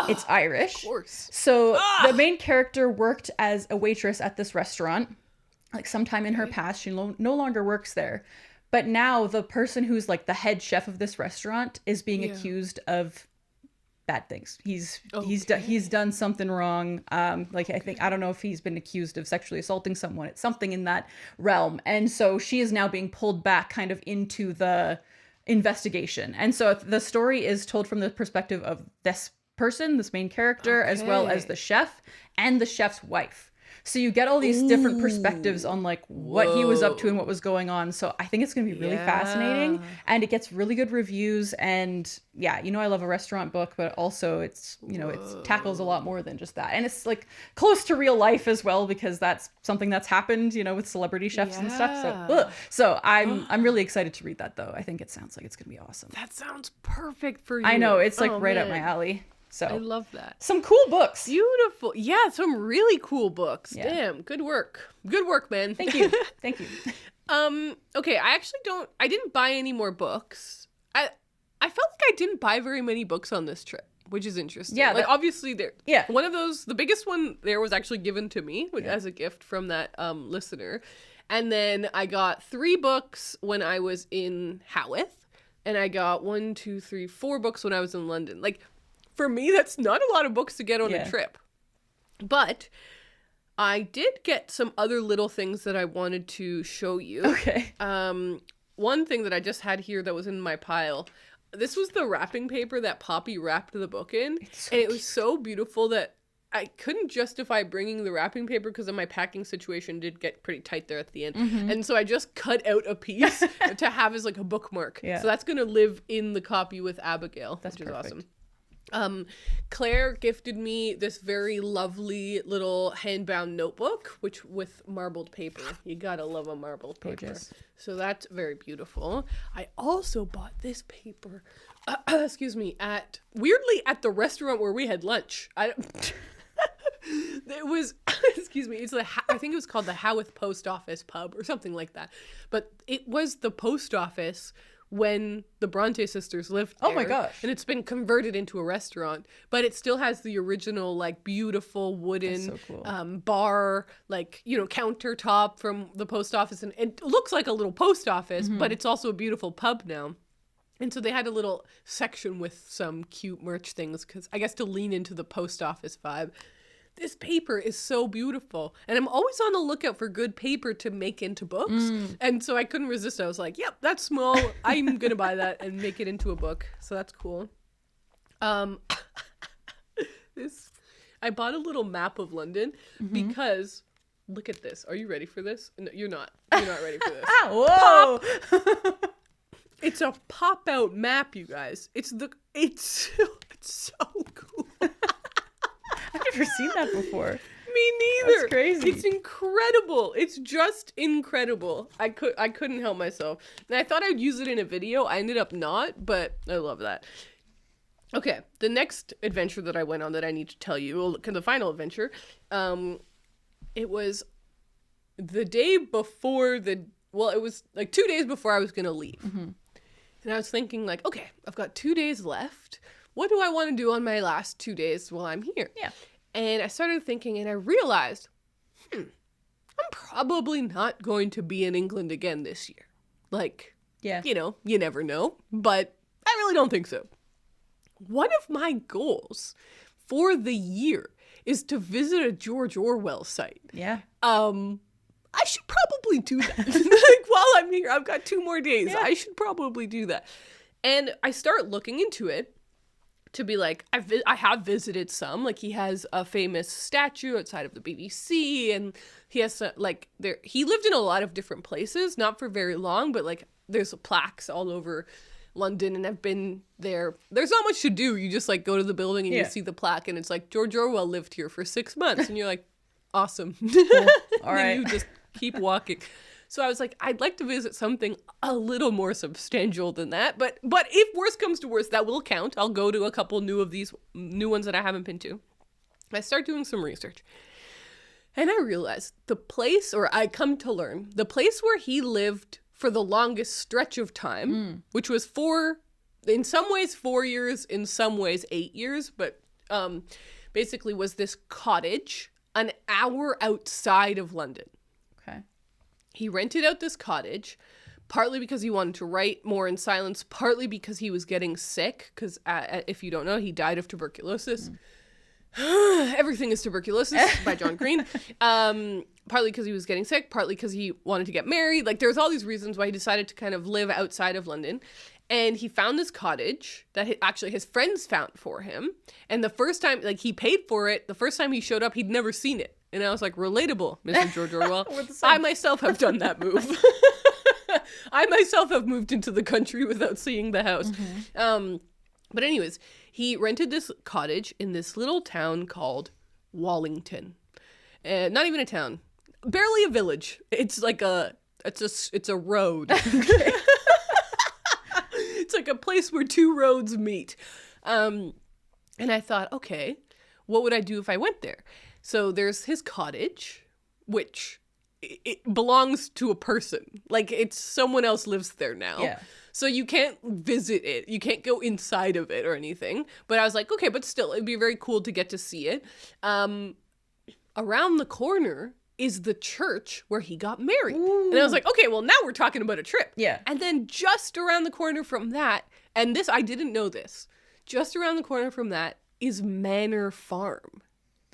It's Irish. Of course. So the main character worked as a waitress at this restaurant. Like sometime in her past, she no longer works there. But now the person who's like the head chef of this restaurant is being accused of bad things. He's done something wrong. Like I don't know if he's been accused of sexually assaulting someone. It's something in that realm. And so she is now being pulled back kind of into the investigation. And so the story is told from the perspective of this person, this main character, as well as the chef and the chef's wife. So you get all these different perspectives on like what he was up to and what was going on. So I think it's going to be really fascinating, and it gets really good reviews. And yeah, you know, I love a restaurant book, but also it's, you know, it tackles a lot more than just that. And it's like close to real life as well, because that's something that's happened, you know, with celebrity chefs and stuff. So I'm really excited to read that though. I think it sounds like it's going to be awesome. That sounds perfect for you. I know, it's like right up my alley. So I love that. Some cool books. Beautiful. Yeah, some really cool books. Yeah. Damn, good work. Good work, man. Thank you. Thank you. Okay, I didn't buy any more books. I felt like I didn't buy very many books on this trip, which is interesting. Yeah. Like obviously one of those, the biggest one there was actually given to me as a gift from that listener. And then I got 3 books when I was in Howarth, and I got 4 books when I was in London. Like, for me, that's not a lot of books to get on a trip. But I did get some other little things that I wanted to show you. Okay. One thing that I just had here that was in my pile. This was the wrapping paper that Poppy wrapped the book in. And it was so beautiful that I couldn't justify bringing the wrapping paper because of my packing situation did get pretty tight there at the end. Mm-hmm. And so I just cut out a piece to have as like a bookmark. Yeah. So that's going to live in the copy with Abigail, which is awesome. Claire gifted me this very lovely little handbound notebook, which with marbled paper. You gotta love a marbled paper. Gorgeous. So that's very beautiful. I also bought this paper, excuse me, weirdly at the restaurant where we had lunch. It was, excuse me, I think it was called the Howarth Post Office Pub or something like that. But it was the post office when the Bronte sisters lived there. Oh my gosh. And it's been converted into a restaurant, but it still has the original like beautiful wooden so cool. Bar, like, you know, countertop from the post office, and it looks like a little post office, but it's also a beautiful pub now. And so they had a little section with some cute merch things, because I guess to lean into the post office vibe. This paper is so beautiful. And I'm always on the lookout for good paper to make into books. And so I couldn't resist. I was like, yep, that's small. I'm going to buy that and make it into a book. So that's cool. I bought a little map of London because, look at this. Are you ready for this? No, you're not. You're not ready for this. Whoa. It's a pop-out map, you guys. It's so cool. I've never seen that before. Me neither. That's crazy. It's incredible. It's just incredible. I couldn't help myself. And I thought I'd use it in a video. I ended up not, but I love that. Okay, the next adventure that I went on that I need to tell you, well, the final adventure, it was the day before it was like 2 days before I was going to leave. And I was thinking like, okay, I've got 2 days left. What do I want to do on my last 2 days while I'm here? Yeah. And I started thinking, and I realized, I'm probably not going to be in England again this year. Like, you know, you never know, but I really don't think so. One of my goals for the year is to visit a George Orwell site. Yeah. I should probably probably do that. Like, while I'm here, I've got 2 more days. I should probably do that. And I start looking into it to be like, I have visited some. Like, he has a famous statue outside of the BBC, and he has he lived in a lot of different places, not for very long, but like there's plaques all over London, and I've been there. There's not much to do. You just like go to the building and you see the plaque, and it's like George Orwell lived here for 6 months, and you're like, awesome. Cool. All right. You just keep walking. So I was like, I'd like to visit something a little more substantial than that. But if worse comes to worse, that will count. I'll go to a couple new ones that I haven't been to. I start doing some research. And I realized I come to learn, the place where he lived for the longest stretch of time, which was in some ways 4 years, in some ways 8 years, but basically was this cottage an hour outside of London. Okay. He rented out this cottage, partly because he wanted to write more in silence, partly because he was getting sick, because if you don't know, he died of tuberculosis. Everything is Tuberculosis by John Green. Partly because he was getting sick, partly because he wanted to get married. Like, there's all these reasons why he decided to kind of live outside of London. And he found this cottage that actually his friends found for him. And the first time, like, he paid for it, the first time he showed up, he'd never seen it. And I was like, relatable, Mr. George Orwell. I myself have done that move. I myself have moved into the country without seeing the house. But anyways, he rented this cottage in this little town called Wallington. Not even a town. Barely a village. It's like it's a road. Okay. It's like a place where 2 roads meet. And I thought, okay, what would I do if I went there? So there's his cottage, which it belongs to a person. Like, it's someone else lives there now. Yeah. So you can't visit it. You can't go inside of it or anything. But I was like, okay, but still, it'd be very cool to get to see it. Around the corner is the church where he got married. Ooh. And I was like, okay, well, now we're talking about a trip. Yeah. And then just around the corner from that, and this, I didn't know this, just around the corner from that is Manor Farm.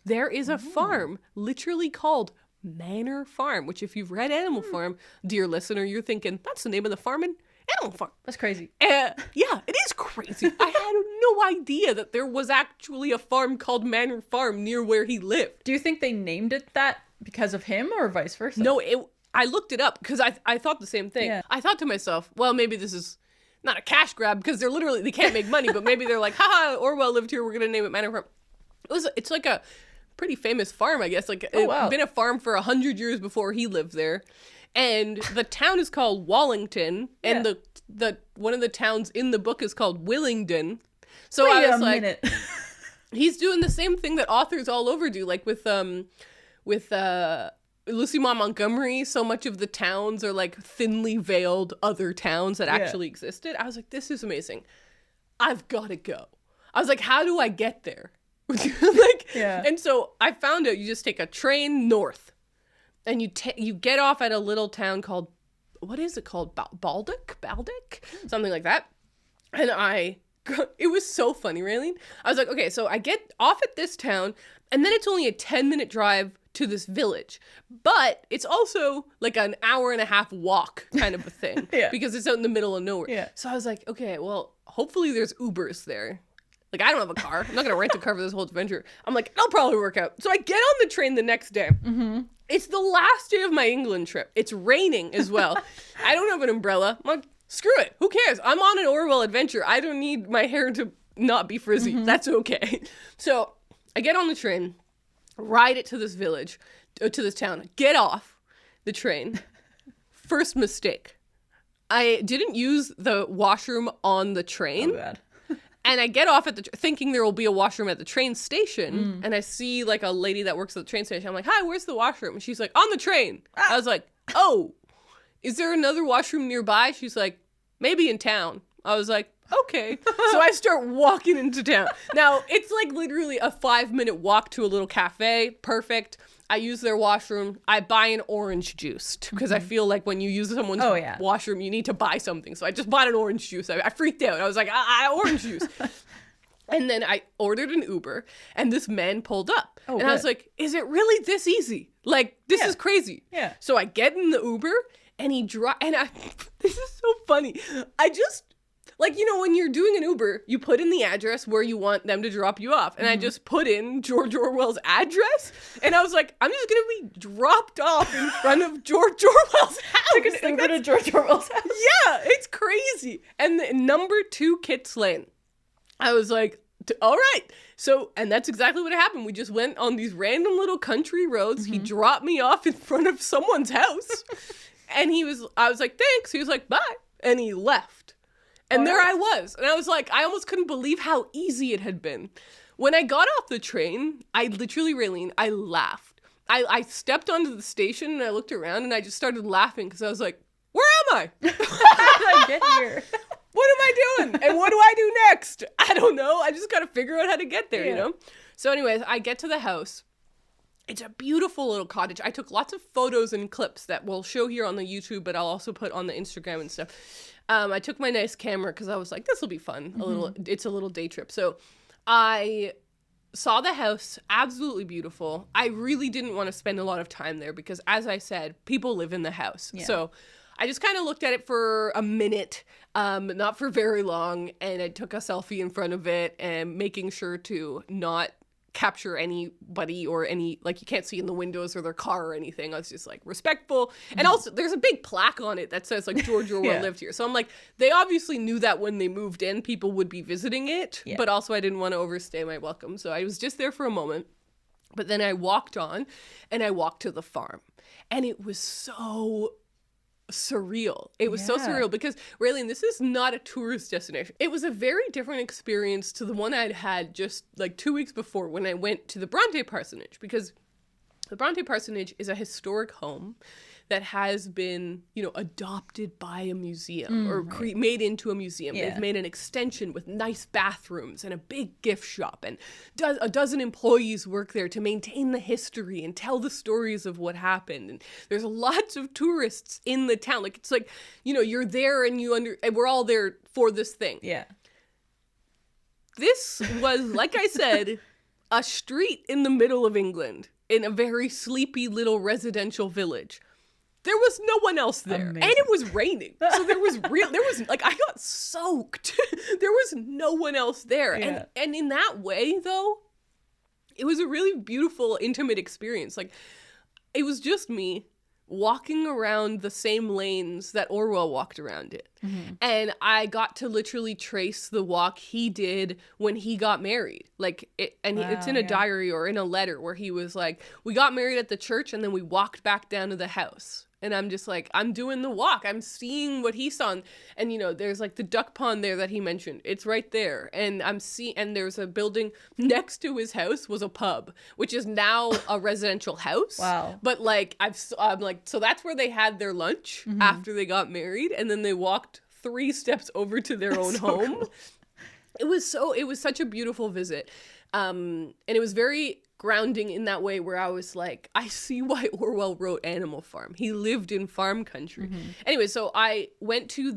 There is a farm literally called Manor Farm, which if you've read Animal Farm, dear listener, you're thinking, that's the name of the farm in Animal Farm. That's crazy. Yeah, it is crazy. I had no idea that there was actually a farm called Manor Farm near where he lived. Do you think they named it that because of him or vice versa? No, I looked it up because I thought the same thing. Yeah. I thought to myself, well, maybe this is not a cash grab because they can't make money, but maybe they're like, haha, Orwell lived here, we're going to name it Manor Farm. It's like a pretty famous farm, I guess. Like, it's been a farm for 100 years before he lived there. And the town is called Wallington, and the one of the towns in the book is called Willingdon. So I was like, minute. He's doing the same thing that authors all over do, like with Lucy Maud Montgomery. So much of the towns are like thinly veiled other towns that actually existed. I was like, this is amazing. I've got to go. I was like, how do I get there? And so I found out you just take a train north. And you get off at a little town called, what is it called? Baldick? Something like that. And it was so funny, Raeleen. I was like, okay, so I get off at this town, and then it's only a 10-minute drive to this village. But it's also like an hour and a half walk kind of a thing. Because it's out in the middle of nowhere. Yeah. So I was like, okay, well, hopefully there's Ubers there. Like, I don't have a car. I'm not going to rent a car for this whole adventure. I'm like, it'll probably work out. So I get on the train the next day. Mm-hmm. It's the last day of my England trip. It's raining as well. I don't have an umbrella. I'm like, screw it. Who cares? I'm on an Orwell adventure. I don't need my hair to not be frizzy. Mm-hmm. That's okay. So I get on the train, ride it to this village, to this town, get off the train. First mistake. I didn't use the washroom on the train. Oh, bad. And I get off at thinking there will be a washroom at the train station. And I see like a lady that works at the train station. I'm like, hi, where's the washroom? And she's like, on the train. I was like, oh, is there another washroom nearby? She's like, maybe in town. I was like, okay. So I start walking into town. Now, it's like literally a 5-minute walk to a little cafe. Perfect. I use their washroom. I buy an orange juice because I feel like when you use someone's washroom, you need to buy something. So I just bought an orange juice. I freaked out. I was like, orange juice. And then I ordered an Uber, and this man pulled up. Oh, and I was like, is it really this easy? Like, this is crazy. Yeah. So I get in the Uber, and this is so funny. I just, like, you know, when you're doing an Uber, you put in the address where you want them to drop you off. And I just put in George Orwell's address. And I was like, I'm just going to be dropped off in front of George Orwell's house. Like an Uber to George Orwell's house. Yeah, it's crazy. And the number 2 Kits Lane. I was like, all right. So, and that's exactly what happened. We just went on these random little country roads. He dropped me off in front of someone's house. And I was like, thanks. He was like, bye. And he left. And there I was. And I was like, I almost couldn't believe how easy it had been. When I got off the train, I literally, Raeleen, I laughed. I stepped onto the station and I looked around and I just started laughing because I was like, where am I? How did I get here? What am I doing? And what do I do next? I don't know. I just got to figure out how to get there, you know? So anyways, I get to the house. It's a beautiful little cottage. I took lots of photos and clips that we'll show here on the YouTube, but I'll also put on the Instagram and stuff. I took my nice camera because I was like, this will be fun. It's a little day trip. So I saw the house, absolutely beautiful. I really didn't want to spend a lot of time there because, as I said, people live in the house. Yeah. So I just kind of looked at it for a minute, not for very long, and I took a selfie in front of it and making sure to not capture anybody or any, like, you can't see in the windows or their car or anything. I was just like respectful. And also there's a big plaque on it that says like George Orwell lived here. So I'm like, they obviously knew that when they moved in, people would be visiting it, but also I didn't want to overstay my welcome. So I was just there for a moment, but then I walked on and I walked to the farm and it was so surreal. It was so surreal because, Raeleen, this is not a tourist destination. It was a very different experience to the one I'd had just like 2 weeks before when I went to the Bronte parsonage, because the Bronte parsonage is a historic home that has been, you know, adopted by a museum or made into a museum. They've made an extension with nice bathrooms and a big gift shop, and a dozen employees work there to maintain the history and tell the stories of what happened. And there's lots of tourists in the town. Like, it's like, you know, you're there and and we're all there for this thing. Yeah. This was, like I said, a street in the middle of England in a very sleepy little residential village. There was no one else there. Amazing. And it was raining. So there was like, I got soaked. There was no one else there. Yeah. And in that way, though, it was a really beautiful, intimate experience. Like, it was just me walking around the same lanes that Orwell walked around it. And I got to literally trace the walk he did when he got married. Like, it's in a diary or in a letter where he was like, we got married at the church and then we walked back down to the house. And I'm just like, I'm doing the walk. I'm seeing what he saw. And, you know, there's like the duck pond there that he mentioned. It's right there. And and there's a building next to his house was a pub, which is now a residential house. Wow. But like, I'm like, so that's where they had their lunch after they got married. And then they walked 3 steps over to their own home. Cool. It was such a beautiful visit. And it was very grounding in that way where I was like, I see why Orwell wrote Animal Farm. He lived in farm country. Anyway, so I went to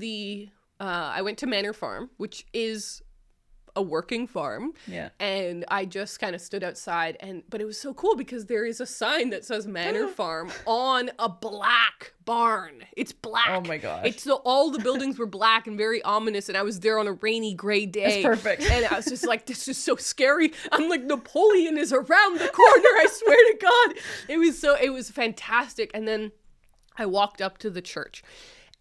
Manor Farm, which is a working farm. Yeah. And I just kind of stood outside but it was so cool because there is a sign that says Manor Farm on a black barn. It's black. Oh my gosh. All the buildings were black and very ominous, and I was there on a rainy gray day. That's perfect. And I was just like, this is so scary. I'm like, Napoleon is around the corner, I swear to God. It was fantastic. And then I walked up to the church.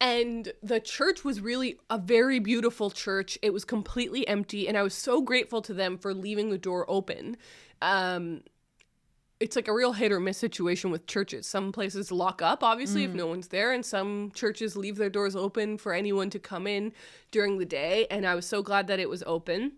And the church was really a very beautiful church. It was completely empty, and I was so grateful to them for leaving the door open. It's like a real hit or miss situation with churches. Some places lock up, obviously, if no one's there, and some churches leave their doors open for anyone to come in during the day, and I was so glad that it was open.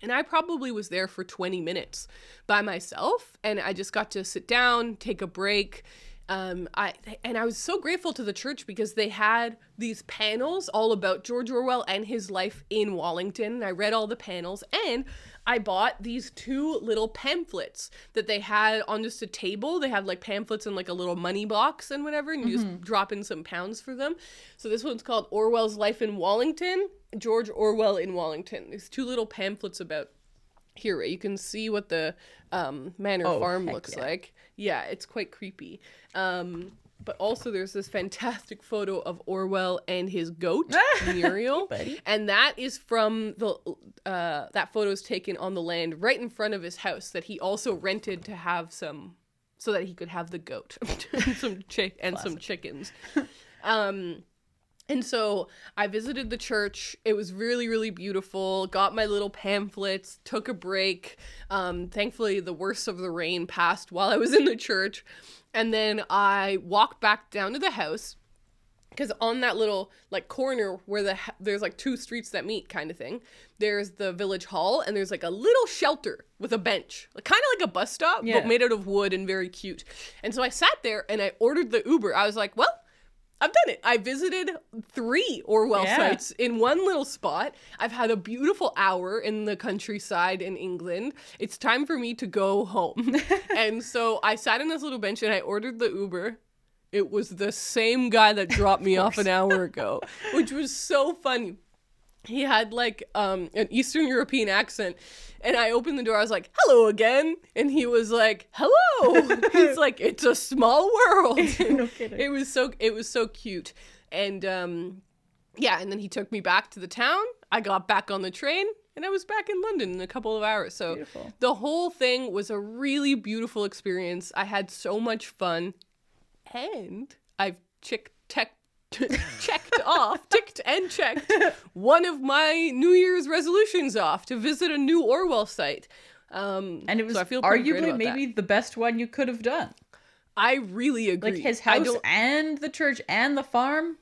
And I probably was there for 20 minutes by myself, and I just got to sit down, take a break. I was so grateful to the church because they had these panels all about George Orwell and his life in Wallington. And I read all the panels, and I bought these 2 little pamphlets that they had on just a table. They had like pamphlets in like a little money box and whatever, and you just drop in some pounds for them. So this one's called Orwell's Life in Wallington, George Orwell in Wallington. These 2 little pamphlets about here, you can see what the manor farm looks like. Yeah, it's quite creepy. But also there's this fantastic photo of Orwell and his goat, Muriel. And that is from the, that photo is taken on the land right in front of his house that he also rented to have some, so that he could have the goat and some chickens. And so I visited the church. It was really, really beautiful. Got my little pamphlets, took a break. Thankfully, the worst of the rain passed while I was in the church. And then I walked back down to the house because on that little like corner where there's like two streets that meet kind of thing, there's the village hall and there's like a little shelter with a bench, like kind of like a bus stop, but made out of wood and very cute. And so I sat there and I ordered the Uber. I was like, well, I've done it. I visited 3 Orwell sites in one little spot. I've had a beautiful hour in the countryside in England. It's time for me to go home. And so I sat on this little bench and I ordered the Uber. It was the same guy that dropped me off an hour ago, which was so funny. He had like an Eastern European accent. And I opened the door. I was like, hello again. And he was like, hello. He's like, it's a small world. No kidding. It was so cute. And and then he took me back to the town. I got back on the train and I was back in London in a couple of hours. So beautiful. The whole thing was a really beautiful experience. I had so much fun. And I've ticked one of my New Year's resolutions off to visit a new Orwell site. And it was arguably maybe the best one you could have done. I really agree. Like his house and the church and the farm.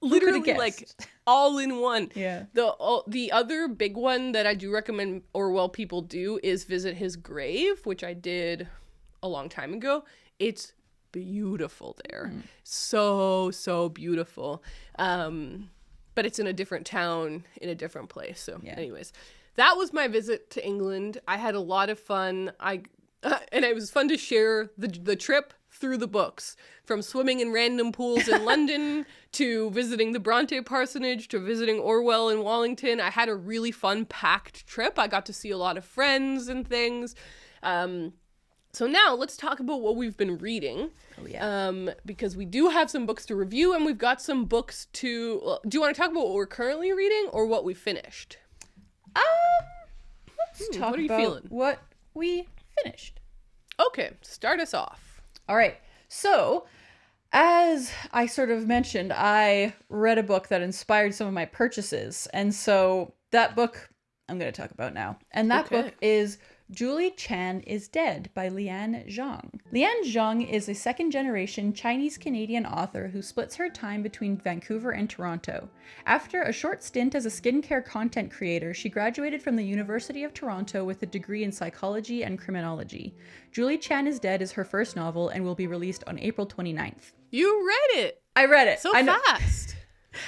Literally like all in one. Yeah. The other big one that I do recommend Orwell people do is visit his grave, which I did a long time ago. It's beautiful there. So beautiful. But it's in a different town, in a different place. So anyways, that was my visit to England. I had a lot of fun. And it was fun to share the trip through the books, from swimming in random pools in London to visiting the Bronte parsonage to visiting Orwell in Wallington. I had a really fun packed trip. I got to see a lot of friends and things. So now let's talk about what we've been reading. Because we do have some books to review and we've got some books to... do you want to talk about what we're currently reading or what we finished? Let's talk about what we finished. Okay, start us off. All right. So, as I sort of mentioned, I read a book that inspired some of my purchases. And so that book I'm going to talk about now. And that book is Julie Chan is Dead by Lian Zhang. Lian Zhang is a second-generation Chinese-Canadian author who splits her time between Vancouver and Toronto. After a short stint as a skincare content creator, she graduated from the University of Toronto with a degree in psychology and criminology. Julie Chan is Dead is her first novel and will be released on April 29th. You read it! I read it. So fast!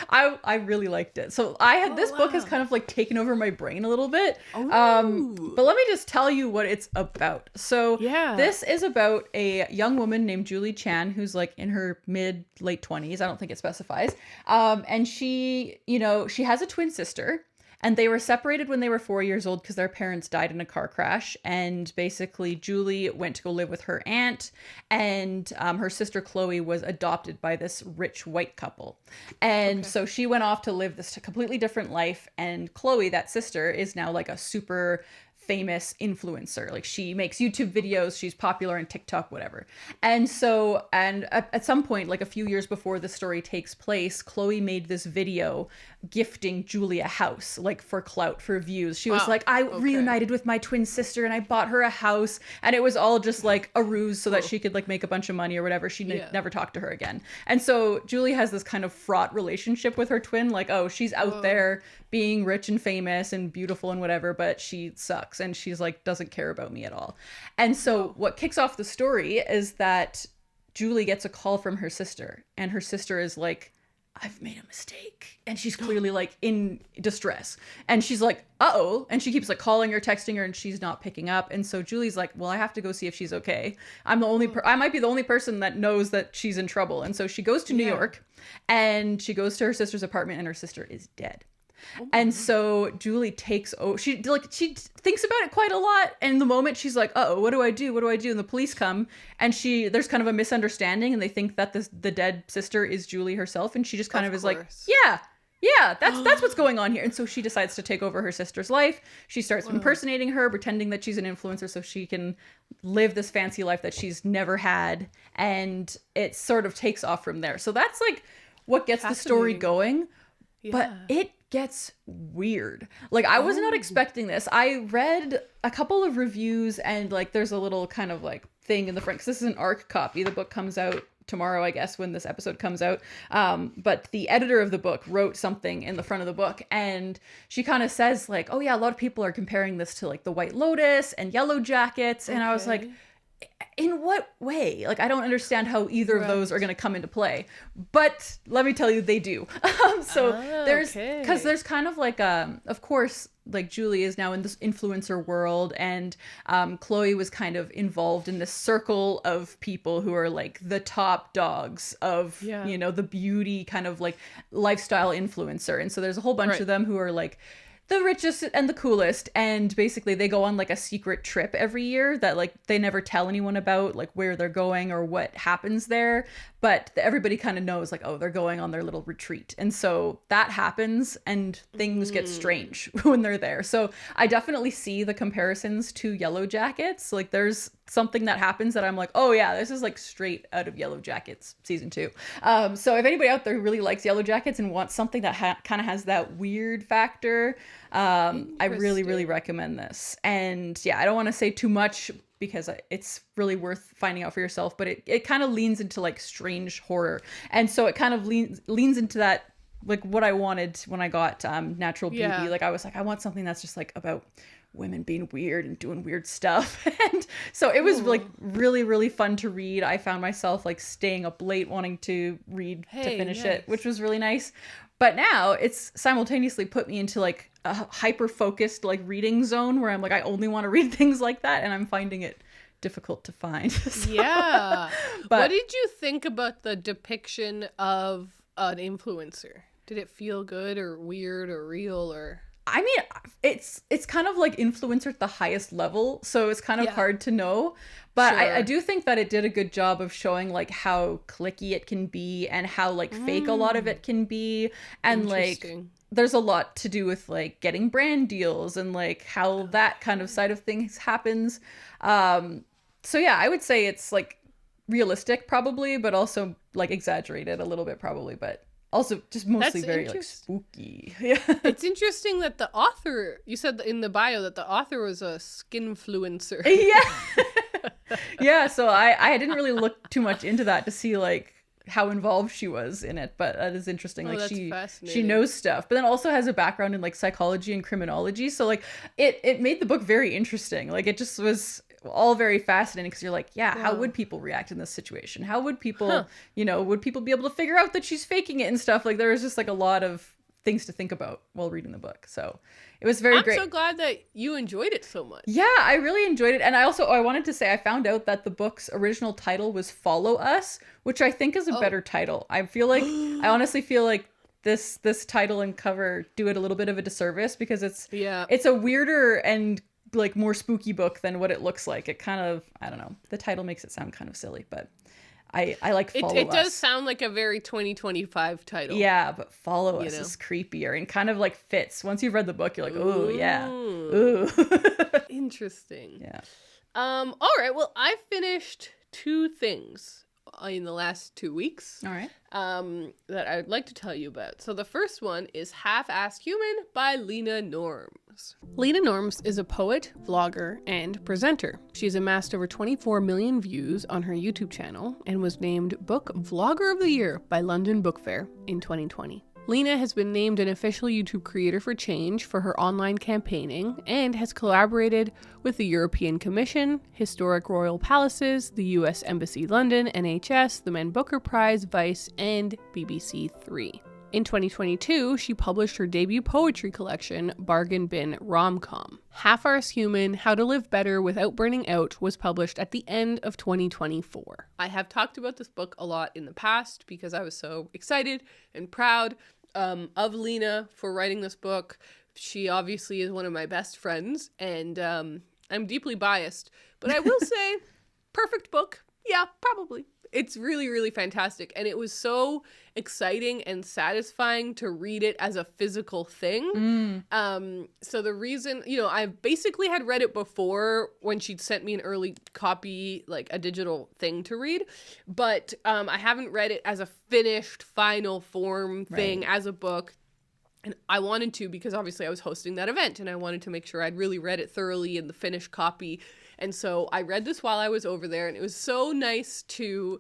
I really liked it. So this book has kind of like taken over my brain a little bit. But let me just tell you what it's about. So this is about a young woman named Julie Chan who's like in her late 20s. I don't think it specifies. And she has a twin sister. And they were separated when they were 4 years old because their parents died in a car crash. And basically, Julie went to go live with her aunt. And her sister, Chloe, was adopted by this rich white couple. And so she went off to live this completely different life. And Chloe, that sister, is now like a super famous influencer. Like she makes YouTube videos, she's popular on TikTok, whatever. And so, at some point, like a few years before the story takes place, Chloe made this video gifting Julie a house, like for clout, for views. She was like, I reunited with my twin sister and I bought her a house. And it was all just like a ruse so that she could like make a bunch of money or whatever. She never talked to her again. And so Julie has this kind of fraught relationship with her twin. Like, oh, she's out there being rich and famous and beautiful and whatever, but she sucks. And she's like, doesn't care about me at all. And so what kicks off the story is that Julie gets a call from her sister, and her sister is like, I've made a mistake. And she's clearly like in distress. And she's like, uh-oh. And she keeps like calling her, texting her, and she's not picking up. And so Julie's like, well, I have to go see if she's okay. I might be the only person that knows that she's in trouble. And so she goes to New York and she goes to her sister's apartment, and her sister is dead. And so Julie takes she thinks about it quite a lot, and in the moment she's like, uh-oh, what do I do, and the police come, and there's kind of a misunderstanding, and they think that the dead sister is Julie herself, and she just kind of is like, yeah, that's what's going on here. And so she decides to take over her sister's life. She starts impersonating her, pretending that she's an influencer so she can live this fancy life that she's never had. And it sort of takes off from there. So that's like what gets the story going. Yeah. But it gets weird. Like, I was not expecting this. I read a couple of reviews, and like there's a little kind of like thing in the front, because this is an ARC copy. The book comes out tomorrow, I guess, when this episode comes out. But the editor of the book wrote something in the front of the book, and she kind of says like, oh yeah, a lot of people are comparing this to like the White Lotus and Yellow Jackets. And I was like, in what way? Like, I don't understand how either of those are going to come into play, but let me tell you, they do. There's kind of like, of course, like Julie is now in this influencer world, and Chloe was kind of involved in this circle of people who are like the top dogs of, you know, the beauty kind of like lifestyle influencer. And so there's a whole bunch of them who are like the richest and the coolest, and basically they go on like a secret trip every year that like they never tell anyone about, like where they're going or what happens there, but everybody kind of knows like, oh, they're going on their little retreat. And so that happens, and things get strange when they're there. So I definitely see the comparisons to Yellow Jackets. Like, there's something that happens that I'm like, oh yeah, this is like straight out of Yellow Jackets season 2. So if anybody out there who really likes Yellow Jackets and wants something that kind of has that weird factor, I really, really recommend this. And yeah, I don't want to say too much because it's really worth finding out for yourself, but it kind of leans into like strange horror. And so it kind of leans into that, like what I wanted when I got Natural Beauty. Yeah. Like, I was like, I want something that's just like about women being weird and doing weird stuff. And so it was like really, really fun to read. I found myself like staying up late wanting to read to finish it, which was really nice. But now it's simultaneously put me into like a hyper focused like reading zone where I'm like, I only want to read things like that, and I'm finding it difficult to find. So, yeah. But what did you think about the depiction of an influencer? Did it feel good or weird or real or? I mean, it's kind of like influencer at the highest level, so it's kind of hard to know. But I do think that it did a good job of showing like how cliquey it can be and how like fake a lot of it can be. And like there's a lot to do with like getting brand deals and like how that kind of side of things happens. So yeah, I would say it's like realistic probably, but also like exaggerated a little bit probably, but also just mostly very like spooky. Yeah. It's interesting that the author, you said in the bio that the author was a skinfluencer. Yeah. Yeah, so I didn't really look too much into that to see like how involved she was in it, but that is interesting. Like she knows stuff, but then also has a background in like psychology and criminology, so like it made the book very interesting. Like it just was all very fascinating because you're like, how would people react in this situation? How would people, you know, would people be able to figure out that she's faking it and stuff? Like there was just like a lot of things to think about while reading the book. So it was very great. I'm so glad that you enjoyed it so much. Yeah, I really enjoyed it. And I wanted to say I found out that the book's original title was Follow Us, which I think is a better title. I honestly feel like this title and cover do it a little bit of a disservice because it's a weirder and like more spooky book than what it looks like. It kind of, I don't know, the title makes it sound kind of silly, but I like Follow Us. It does sound like a very 2025 title. Yeah, but Follow Us is creepier and kind of like fits. Once you've read the book, you're like, ooh, yeah. Ooh. Interesting. Yeah. All right. Well, I finished 2 things in the last 2 weeks. All right. That I'd like to tell you about. So the first one is Half-Assed Human by Lena Norms. Lena Norms is a poet, vlogger, and presenter. She's amassed over 24 million views on her YouTube channel and was named Book Vlogger of the Year by London Book Fair in 2020. Lena has been named an official YouTube Creator for Change for her online campaigning and has collaborated with the European Commission, Historic Royal Palaces, the US Embassy London, NHS, the Man Booker Prize, Vice, and BBC 3. In 2022, she published her debut poetry collection, Bargain Bin Rom-Com. Half-Assed Human, How to Live Better Without Burning Out was published at the end of 2024. I have talked about this book a lot in the past because I was so excited and proud of Lena for writing this book. She obviously is one of my best friends, and I'm deeply biased, but I will say, perfect book. Yeah, probably. It's really, really fantastic. And it was so exciting and satisfying to read it as a physical thing. So the reason, I basically had read it before when she'd sent me an early copy, like a digital thing to read. But I haven't read it as a finished final form thing as a book. And I wanted to, because obviously I was hosting that event and I wanted to make sure I'd really read it thoroughly in the finished copy. And so I read this while I was over there, and it was so nice to,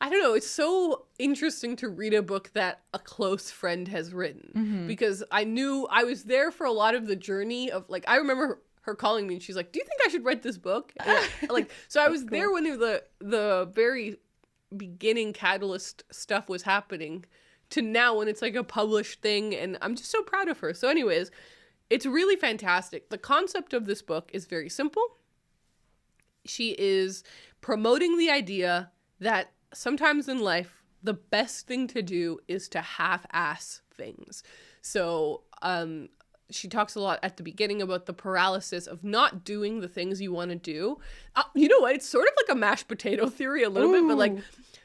I don't know, it's so interesting to read a book that a close friend has written, because I knew I was there for a lot of the journey of, like, I remember her calling me and she's like, do you think I should write this book? So I was there when the very beginning catalyst stuff was happening to now when it's like a published thing, and I'm just so proud of her. So anyways, it's really fantastic. The concept of this book is very simple. She is promoting the idea that sometimes in life, the best thing to do is to half-ass things. So she talks a lot at the beginning about the paralysis of not doing the things you want to do. You know what? It's sort of like a mashed potato theory a little bit, but like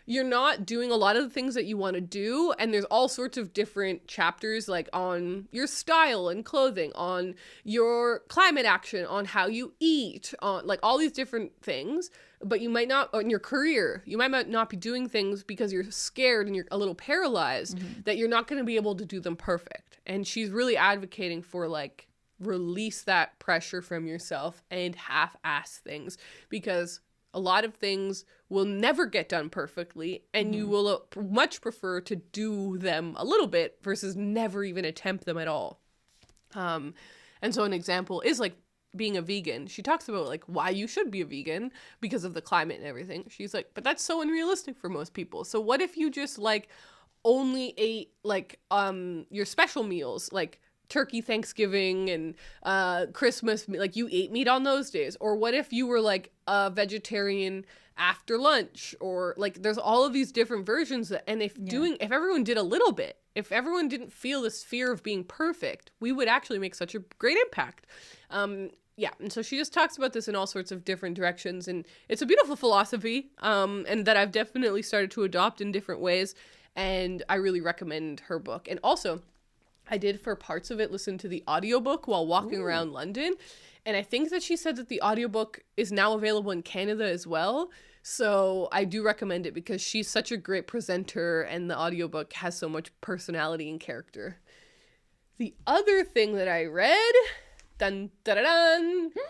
you're not doing a lot of the things that you want to do. And there's all sorts of different chapters, like on your style and clothing, on your climate action, on how you eat, on like all these different things. But you might not, on your career, you might not be doing things because you're scared and you're a little paralyzed that you're not going to be able to do them perfect. And she's really advocating for like, release that pressure from yourself and half-ass things, because a lot of things will never get done perfectly, and you will much prefer to do them a little bit versus never even attempt them at all. And so an example is like being a vegan. She talks about like why you should be a vegan because of the climate and everything. She's like, but that's so unrealistic for most people. So what if you just like only ate like your special meals, like turkey Thanksgiving and Christmas, like you ate meat on those days? Or what if you were like a vegetarian after lunch? Or like there's all of these different versions that, and if everyone did a little bit, if everyone didn't feel this fear of being perfect, we would actually make such a great impact. And so she just talks about this in all sorts of different directions, and it's a beautiful philosophy, and that I've definitely started to adopt in different ways, and I really recommend her book. And also, I did, for parts of it, listen to the audiobook while walking around London. And I think that she said that the audiobook is now available in Canada as well. So I do recommend it because she's such a great presenter and the audiobook has so much personality and character. The other thing that I read,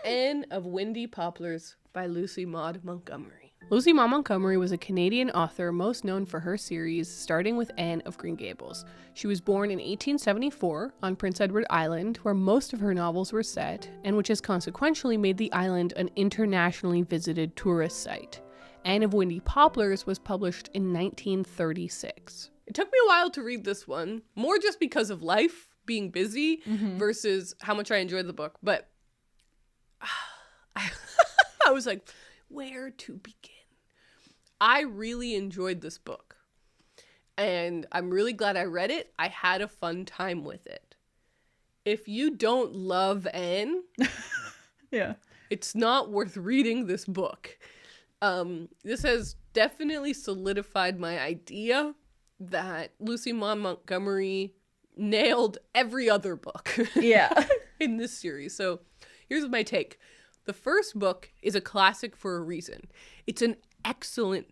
Anne of Windy Poplars by Lucy Maud Montgomery. Lucy Maud Montgomery was a Canadian author most known for her series starting with Anne of Green Gables. She was born in 1874 on Prince Edward Island, where most of her novels were set, and which has consequentially made the island an internationally visited tourist site. Anne of Windy Poplars was published in 1936. It took me a while to read this one, more just because of life, being busy, versus how much I enjoyed the book. But I was like, where to begin? I really enjoyed this book, and I'm really glad I read it. I had a fun time with it. If you don't love Anne, it's not worth reading this book. This has definitely solidified my idea that Lucy Maud Montgomery nailed every other book in this series. So here's my take. The first book is a classic for a reason. It's an excellent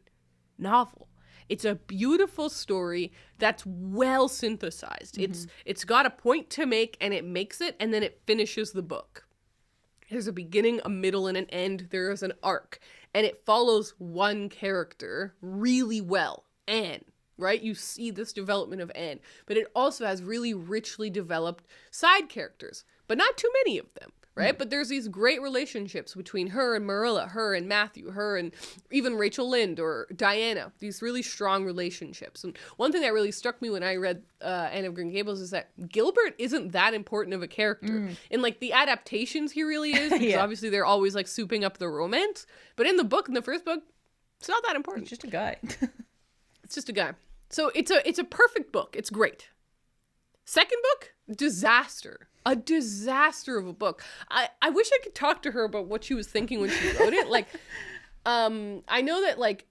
novel. It's a beautiful story that's well synthesized. It's got a point to make, and it makes it, and then it finishes the book. There's a beginning, a middle, and an end. There is an arc, and it follows one character really well, Anne. Right? You see this development of Anne, but it also has really richly developed side characters, but not too many of them, right? But there's these great relationships between her and Marilla, her and Matthew, her and even Rachel Lynde or Diana, these really strong relationships. And one thing that really struck me when I read Anne of Green Gables is that Gilbert isn't that important of a character. In like the adaptations, he really is, because obviously they're always like souping up the romance, but in the book, in the first book, it's not that important. It's just a guy. It's just a guy. So it's a perfect book. It's great. Second book, disaster. A disaster of a book. I wish I could talk to her about what she was thinking when she wrote it. Like, I know that, like,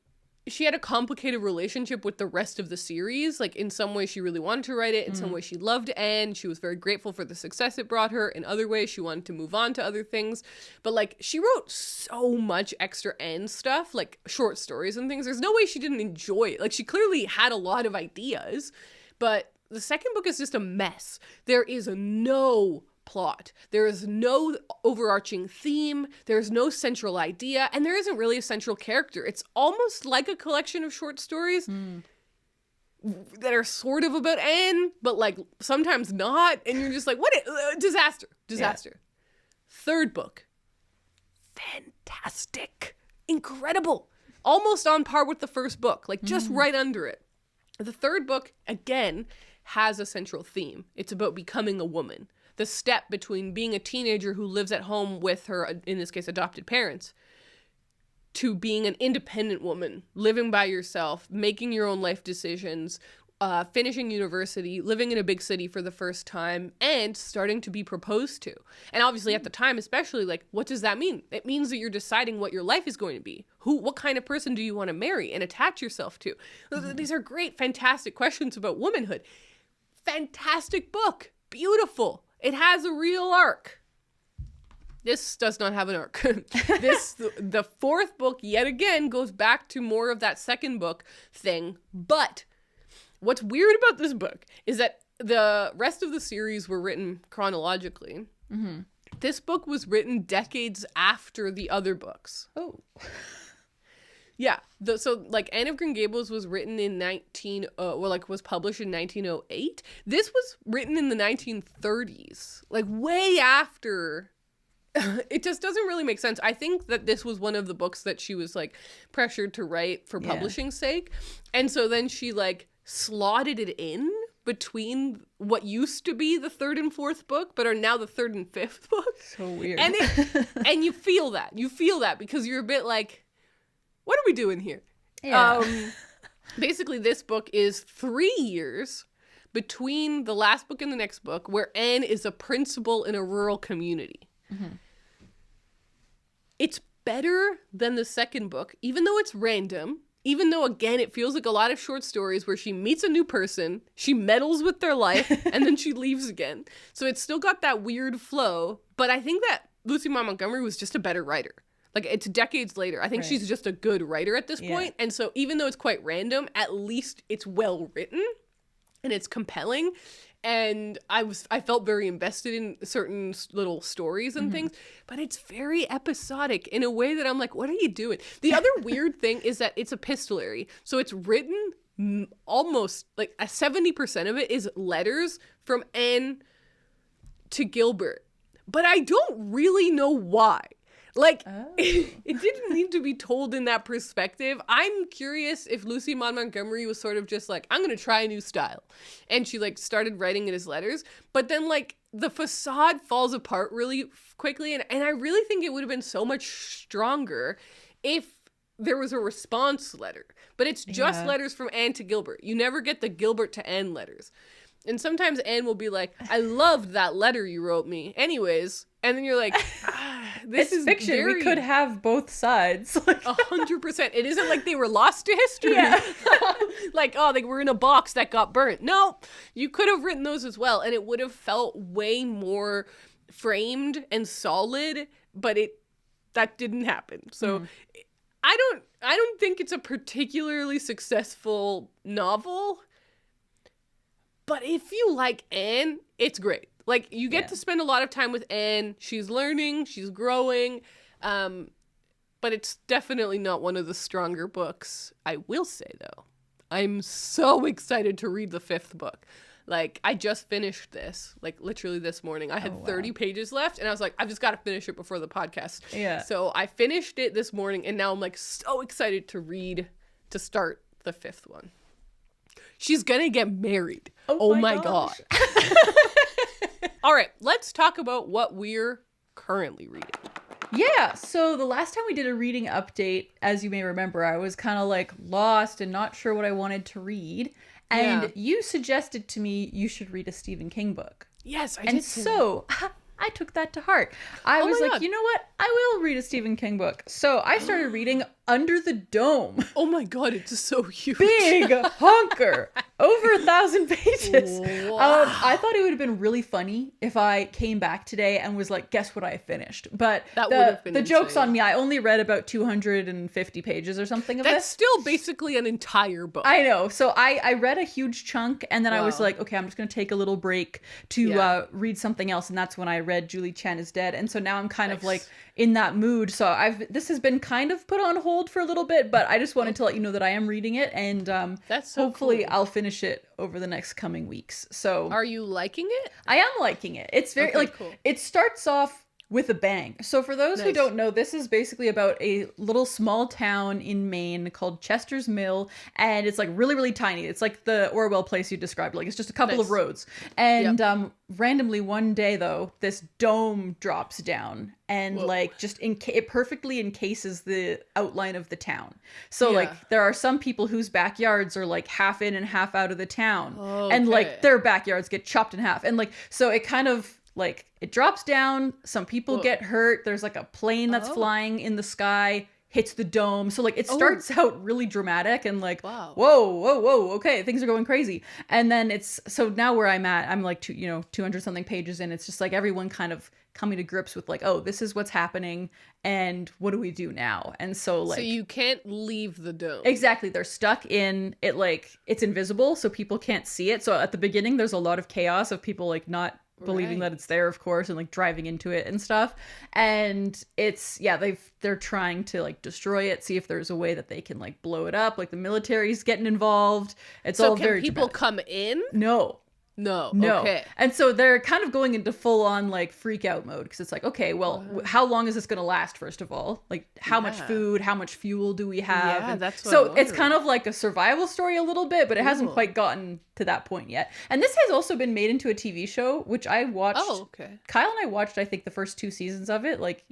she had a complicated relationship with the rest of the series. Like, in some ways she really wanted to write it. In some ways she loved Anne. She was very grateful for the success it brought her. In other ways she wanted to move on to other things. But, like, she wrote so much extra Anne stuff, like short stories and things. There's no way she didn't enjoy it. Like, she clearly had a lot of ideas. But the second book is just a mess. There is no plot. There is no overarching theme. There's no central idea. And there isn't really a central character. It's almost like a collection of short stories that are sort of about Anne, but like sometimes not. And you're just like, what? Disaster. Yeah. Third book. Fantastic. Incredible. Almost on par with the first book. Like just right under it. The third book, again, has a central theme. It's about becoming a woman. The step between being a teenager who lives at home with her, in this case, adopted parents, to being an independent woman, living by yourself, making your own life decisions, finishing university, living in a big city for the first time, and starting to be proposed to. And obviously at the time, especially, like, what does that mean? It means that you're deciding what your life is going to be. What kind of person do you want to marry and attach yourself to? These are great, fantastic questions about womanhood. Fantastic book. Beautiful. It has a real arc. This does not have an arc. The fourth book, yet again, goes back to more of that second book thing. But what's weird about this book is that the rest of the series were written chronologically. Mm-hmm. This book was written decades after the other books. Oh. Yeah. So like Anne of Green Gables was written in was published in 1908. This was written in the 1930s, like way after. It just doesn't really make sense. I think that this was one of the books that she was like pressured to write for publishing's sake. And so then she like slotted it in between what used to be the third and fourth book, but are now the third and fifth book. So weird. And you feel that. You feel that because you're a bit like, what are we doing here? Yeah. Basically, this book is 3 years between the last book and the next book, where Anne is a principal in a rural community. Mm-hmm. It's better than the second book, even though it's random, even though, again, it feels like a lot of short stories where she meets a new person, she meddles with their life, and then she leaves again. So it's still got that weird flow, but I think that Lucy Maud Montgomery was just a better writer. Like, it's decades later. I think she's just a good writer at this point. And so even though it's quite random, at least it's well written and it's compelling. And I felt very invested in certain little stories and things, but it's very episodic in a way that I'm like, what are you doing? The other weird thing is that it's epistolary. So it's written almost like 70% of it is letters from Anne to Gilbert. But I don't really know why. Like, it didn't need to be told in that perspective. I'm curious if Lucy Maud Montgomery was sort of just like, I'm going to try a new style. And she, like, started writing it as letters. But then, like, the facade falls apart really quickly. And I really think it would have been so much stronger if there was a response letter. But it's just letters from Anne to Gilbert. You never get the Gilbert to Anne letters. And sometimes Anne will be like, I loved that letter you wrote me. Anyways. And then you're like, this is fiction. Very... We could have both sides. 100%. It isn't like they were lost to history. Yeah. Like, oh, they were in a box that got burnt. No, you could have written those as well. And it would have felt way more framed and solid. But that didn't happen. So I don't think it's a particularly successful novel. But if you like Anne, it's great. Like, you get to spend a lot of time with Anne. She's learning. She's growing. But it's definitely not one of the stronger books. I will say, though, I'm so excited to read the fifth book. Like, I just finished this, like, literally this morning. I had 30 pages left, and I was like, I've just got to finish it before the podcast. Yeah. So I finished it this morning, and now I'm, like, so excited to start the fifth one. She's gonna get married. Oh my God. All right, let's talk about what we're currently reading. Yeah, so the last time we did a reading update, as you may remember, I was kind of like lost and not sure what I wanted to read. And you suggested to me you should read a Stephen King book. Yes, I did. And so I took that to heart. I was like, you know what? I will read a Stephen King book. So I started reading Under the Dome. Oh my God, it's so huge. Big honker. Over 1,000 pages. Wow. I thought it would have been really funny if I came back today and was like, guess what I finished? But that would have been the insane. joke's on me. I only read about 250 pages or something of That's this. still basically an entire book. I know. So I read a huge chunk and then I was like, okay, I'm just going to take a little break to read something else. And that's when I read Julie Chen is Dead. And so now I'm kind of like in that mood. So this has been kind of put on hold for a little bit, but I just wanted to let you know that I am reading it. And that's so hopefully cool. I'll finish it over the next coming weeks. So are you liking it? I am liking it. It's very cool. It starts off with a bang. So for those who don't know, this is basically about a little small town in Maine called Chester's Mill, and it's like really, really tiny. It's like the Orwell place you described. Like it's just a couple of roads. And randomly one day though, this dome drops down and like just it perfectly encases the outline of the town. So like there are some people whose backyards are like half in and half out of the town, and like their backyards get chopped in half, and like so it kind of like it drops down, some people get hurt, there's like a plane that's flying in the sky, hits the dome. So like it starts out really dramatic and like whoa, okay, things are going crazy. And then so now where I'm at, I'm like 200 something pages in. It's just like everyone kind of coming to grips with like, oh, this is what's happening and what do we do now? And so like, so you can't leave the dome. Exactly. They're stuck in it. Like it's invisible, so people can't see it. So at the beginning there's a lot of chaos of people like not believing that it's there, of course, and like driving into it and stuff. And it's they're trying to like destroy it, see if there's a way that they can like blow it up. Like the military's getting involved. It's all very people dramatic. Come in? No. Okay. And so they're kind of going into full on like freak out mode because it's like, okay, well, how long is this going to last? First of all, like how much food, how much fuel do we have? Yeah, that's what so it's kind of like a survival story a little bit, but it hasn't quite gotten to that point yet. And this has also been made into a TV show, which I watched. Oh, okay. Kyle and I watched, I think, the first 2 seasons of it, like,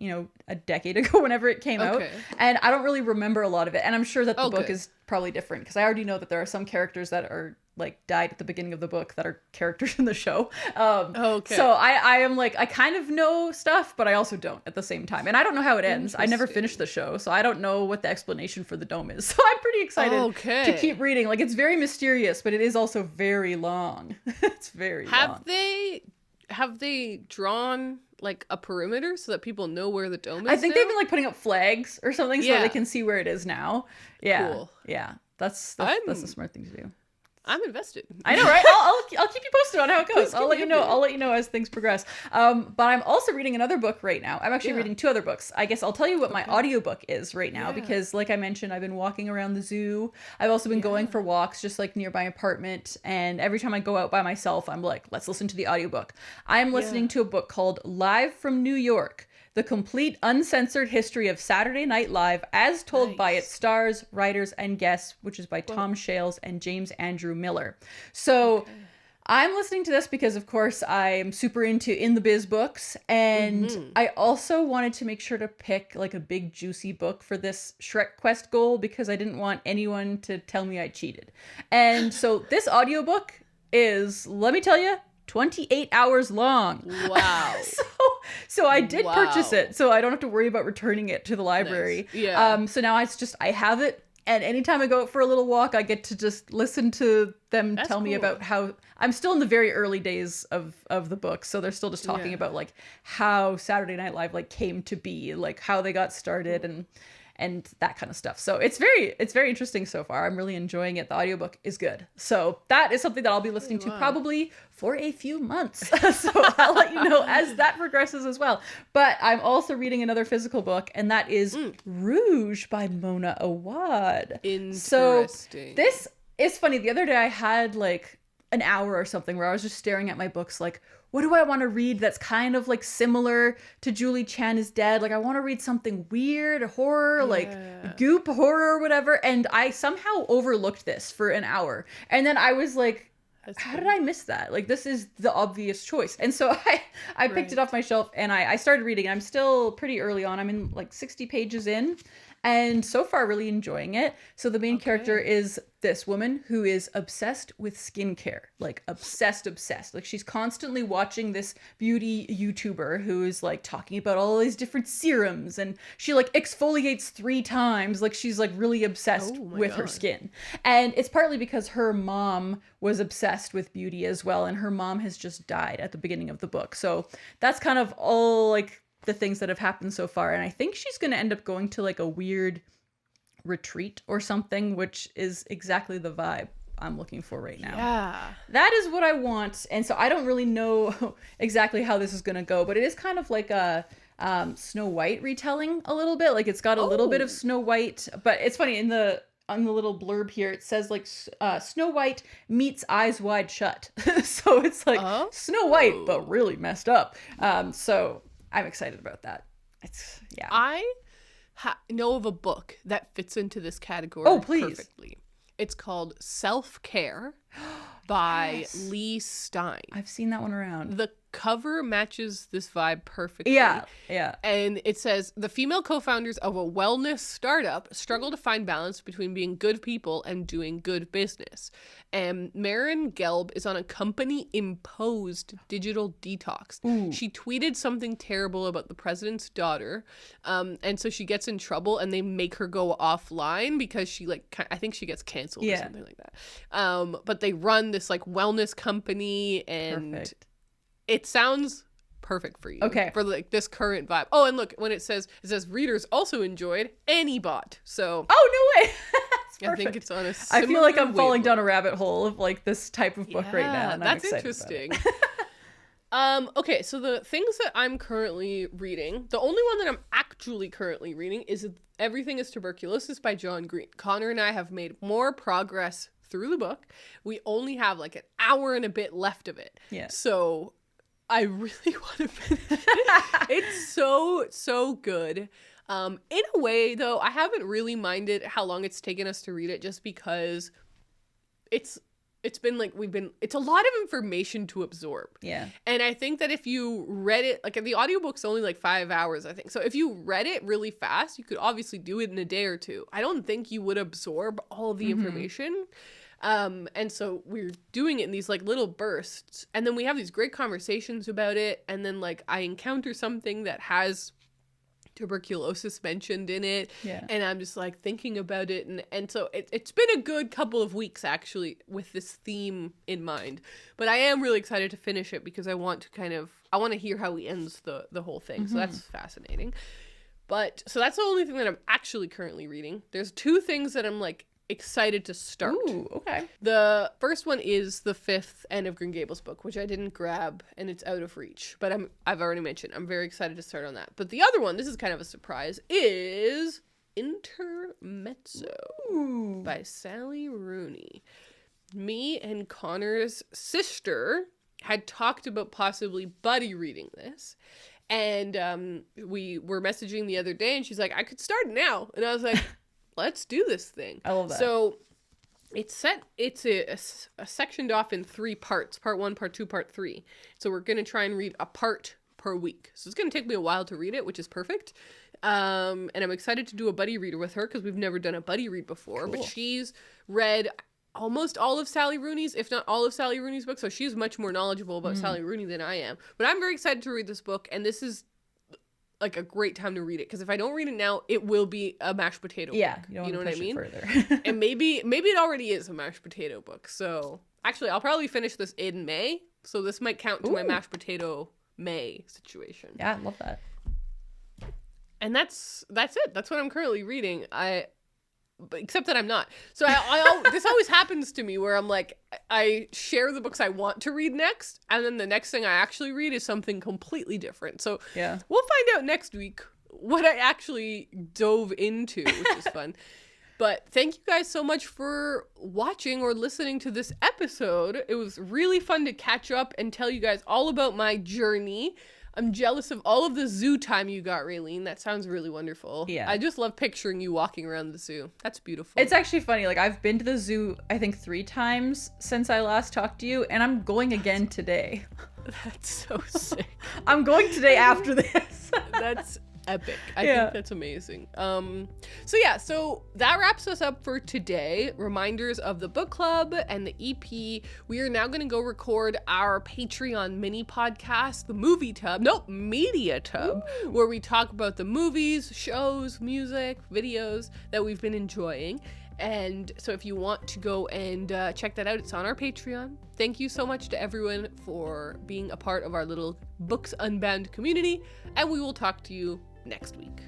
a decade ago, whenever it came out. And I don't really remember a lot of it. And I'm sure that the book is probably different because I already know that there are some characters that are like died at the beginning of the book that are characters in the show. So I am like, I kind of know stuff, but I also don't at the same time. And I don't know how it ends. I never finished the show, so I don't know what the explanation for the dome is. So I'm pretty excited to keep reading. Like it's very mysterious, but it is also very long. It's very long. Have they drawn like a perimeter so that people know where the dome is? I think they've been like putting up flags or something so they can see where it is now. Yeah. Cool. Yeah. That's a smart thing to do. I'm invested. I know, right? I'll keep you posted on how it goes. I'll let you know. I'll let you know as things progress. But I'm also reading another book right now. I'm actually reading 2 other books. I guess I'll tell you what my audiobook is right now because, like I mentioned, I've been walking around the zoo. I've also been going for walks just like near my apartment. And every time I go out by myself, I'm like, let's listen to the audiobook. I'm listening to a book called Live from New York: The Complete Uncensored History of Saturday Night Live as told by its stars, writers, and guests, which is by Tom Shales and James Andrew Miller. So I'm listening to this because, of course, I'm super into In the Biz books. And I also wanted to make sure to pick like a big, juicy book for this Shrek Quest goal because I didn't want anyone to tell me I cheated. And so this audiobook is, let me tell you, 28 hours long. Wow. So I did purchase it, so I don't have to worry about returning it to the library. Nice. Yeah. So now I have it, and anytime I go out for a little walk, I get to just listen to them tell me about how I'm still in the very early days of the book, so they're still just talking about like how Saturday Night Live like came to be, like how they got started and that kind of stuff. So it's very interesting so far. I'm really enjoying it. The audiobook is good. So that is something that I'll be listening to probably for a few months. So I'll let you know as that progresses as well. But I'm also reading another physical book, and that is Rouge by Mona Awad. Interesting. So this is funny. The other day I had like an hour or something where I was just staring at my books like, what do I want to read that's kind of like similar to Julie Chen is Dead? Like I want to read something weird, horror, like goop horror or whatever. And I somehow overlooked this for an hour. And then I was like, how did I miss that? Like this is the obvious choice. And so I picked it off my shelf and I started reading. I'm still pretty early on. I'm in like 60 pages in. And so far, really enjoying it. So the main character is this woman who is obsessed with skincare, like obsessed. Like she's constantly watching this beauty YouTuber who is like talking about all these different serums, and she like exfoliates 3 times. Like she's like really obsessed with her skin. And it's partly because her mom was obsessed with beauty as well, and her mom has just died at the beginning of the book. So that's kind of all like the things that have happened so far. And I think she's going to end up going to like a weird retreat or something, which is exactly the vibe I'm looking for right now. Yeah. That is what I want. And so I don't really know exactly how this is going to go, but it is kind of like a Snow White retelling a little bit. Like it's got a little bit of Snow White, but it's funny on the little blurb here, it says like Snow White meets Eyes Wide Shut. So it's like Snow White, but really messed up. So I'm excited about that. I know of a book that fits into this category perfectly. It's called Self-Care by Lee Stein. I've seen that one around. The cover matches this vibe perfectly. Yeah. And it says, the female co-founders of a wellness startup struggle to find balance between being good people and doing good business. And Maren Gelb is on a company-imposed digital detox. Ooh. She tweeted something terrible about the president's daughter. And so she gets in trouble and they make her go offline because she I think she gets canceled or something like that. But they run this like wellness company, and perfect. It sounds perfect for you. Okay. For like this current vibe. Oh, and look, when it says readers also enjoyed Anybot. So oh, no way. I think it's on a I feel like I'm falling down a rabbit hole of like this type of book right now. And that's interesting. Okay, so the things that I'm currently reading, the only one that I'm actually currently reading is Everything is Tuberculosis by John Green. Connor and I have made more progress through the book. We only have like an hour and a bit left of it. Yeah. So I really want to finish it. It's so good. In a way, though, I haven't really minded how long it's taken us to read it, just because it's been like it's a lot of information to absorb. Yeah. And I think that if you read it, like the audiobook's only like 5 hours, I think. So if you read it really fast, you could obviously do it in a day or two. I don't think you would absorb all of the information. And so we're doing it in these like little bursts, and then we have these great conversations about it. And then like I encounter something that has tuberculosis mentioned in it. Yeah. And I'm just like thinking about it. And so it's been a good couple of weeks actually with this theme in mind, but I am really excited to finish it because I want to hear how he ends the whole thing. So that's fascinating. But so that's the only thing that I'm actually currently reading. There's 2 things that I'm like excited to start. Ooh, okay. The first one is the 5th End of Green Gables book, which I didn't grab and it's out of reach, but I've already mentioned I'm very excited to start on that. But the other one, this is kind of a surprise, is Intermezzo by Sally Rooney. Me and Connor's sister had talked about possibly buddy reading this. And we were messaging the other day and she's like, I could start now. And I was like, let's do this thing. I love that. So it's sectioned off in 3 parts. Part 1, part 2, part 3. So we're going to try and read a part per week. So it's going to take me a while to read it, which is perfect. And I'm excited to do a buddy reader with her because we've never done a buddy read before. Cool. But she's read almost all of Sally Rooney's, if not all of Sally Rooney's books. So she's much more knowledgeable about Sally Rooney than I am. But I'm very excited to read this book. And this is like a great time to read it, because if I don't read it now, it will be a mashed potato book. You know what I mean? And maybe it already is a mashed potato book. So actually, I'll probably finish this in May. So this might count to my mashed potato May situation. Yeah, I love that. And that's it. That's what I'm currently reading. Except that I'm not. So I this always happens to me where I'm like, I share the books I want to read next, and then the next thing I actually read is something completely different. So yeah, we'll find out next week what I actually dove into, which is fun. But thank you guys so much for watching or listening to this episode. It was really fun to catch up and tell you guys all about my journey. I'm jealous of all of the zoo time you got, Raeleen. That sounds really wonderful. Yeah. I just love picturing you walking around the zoo. That's beautiful. It's actually funny. Like, I've been to the zoo, I think 3 times since I last talked to you, and I'm going again today. That's so sick. I'm going today after this. epic. I think that's amazing. So that wraps us up for today. Reminders of the book club and the EP. We are now going to go record our Patreon mini podcast, the Media Tub, where we talk about the movies, shows, music, videos that we've been enjoying. And so if you want to go and check that out, it's on our Patreon. Thank you so much to everyone for being a part of our little Books Unbound community, and we will talk to you next week.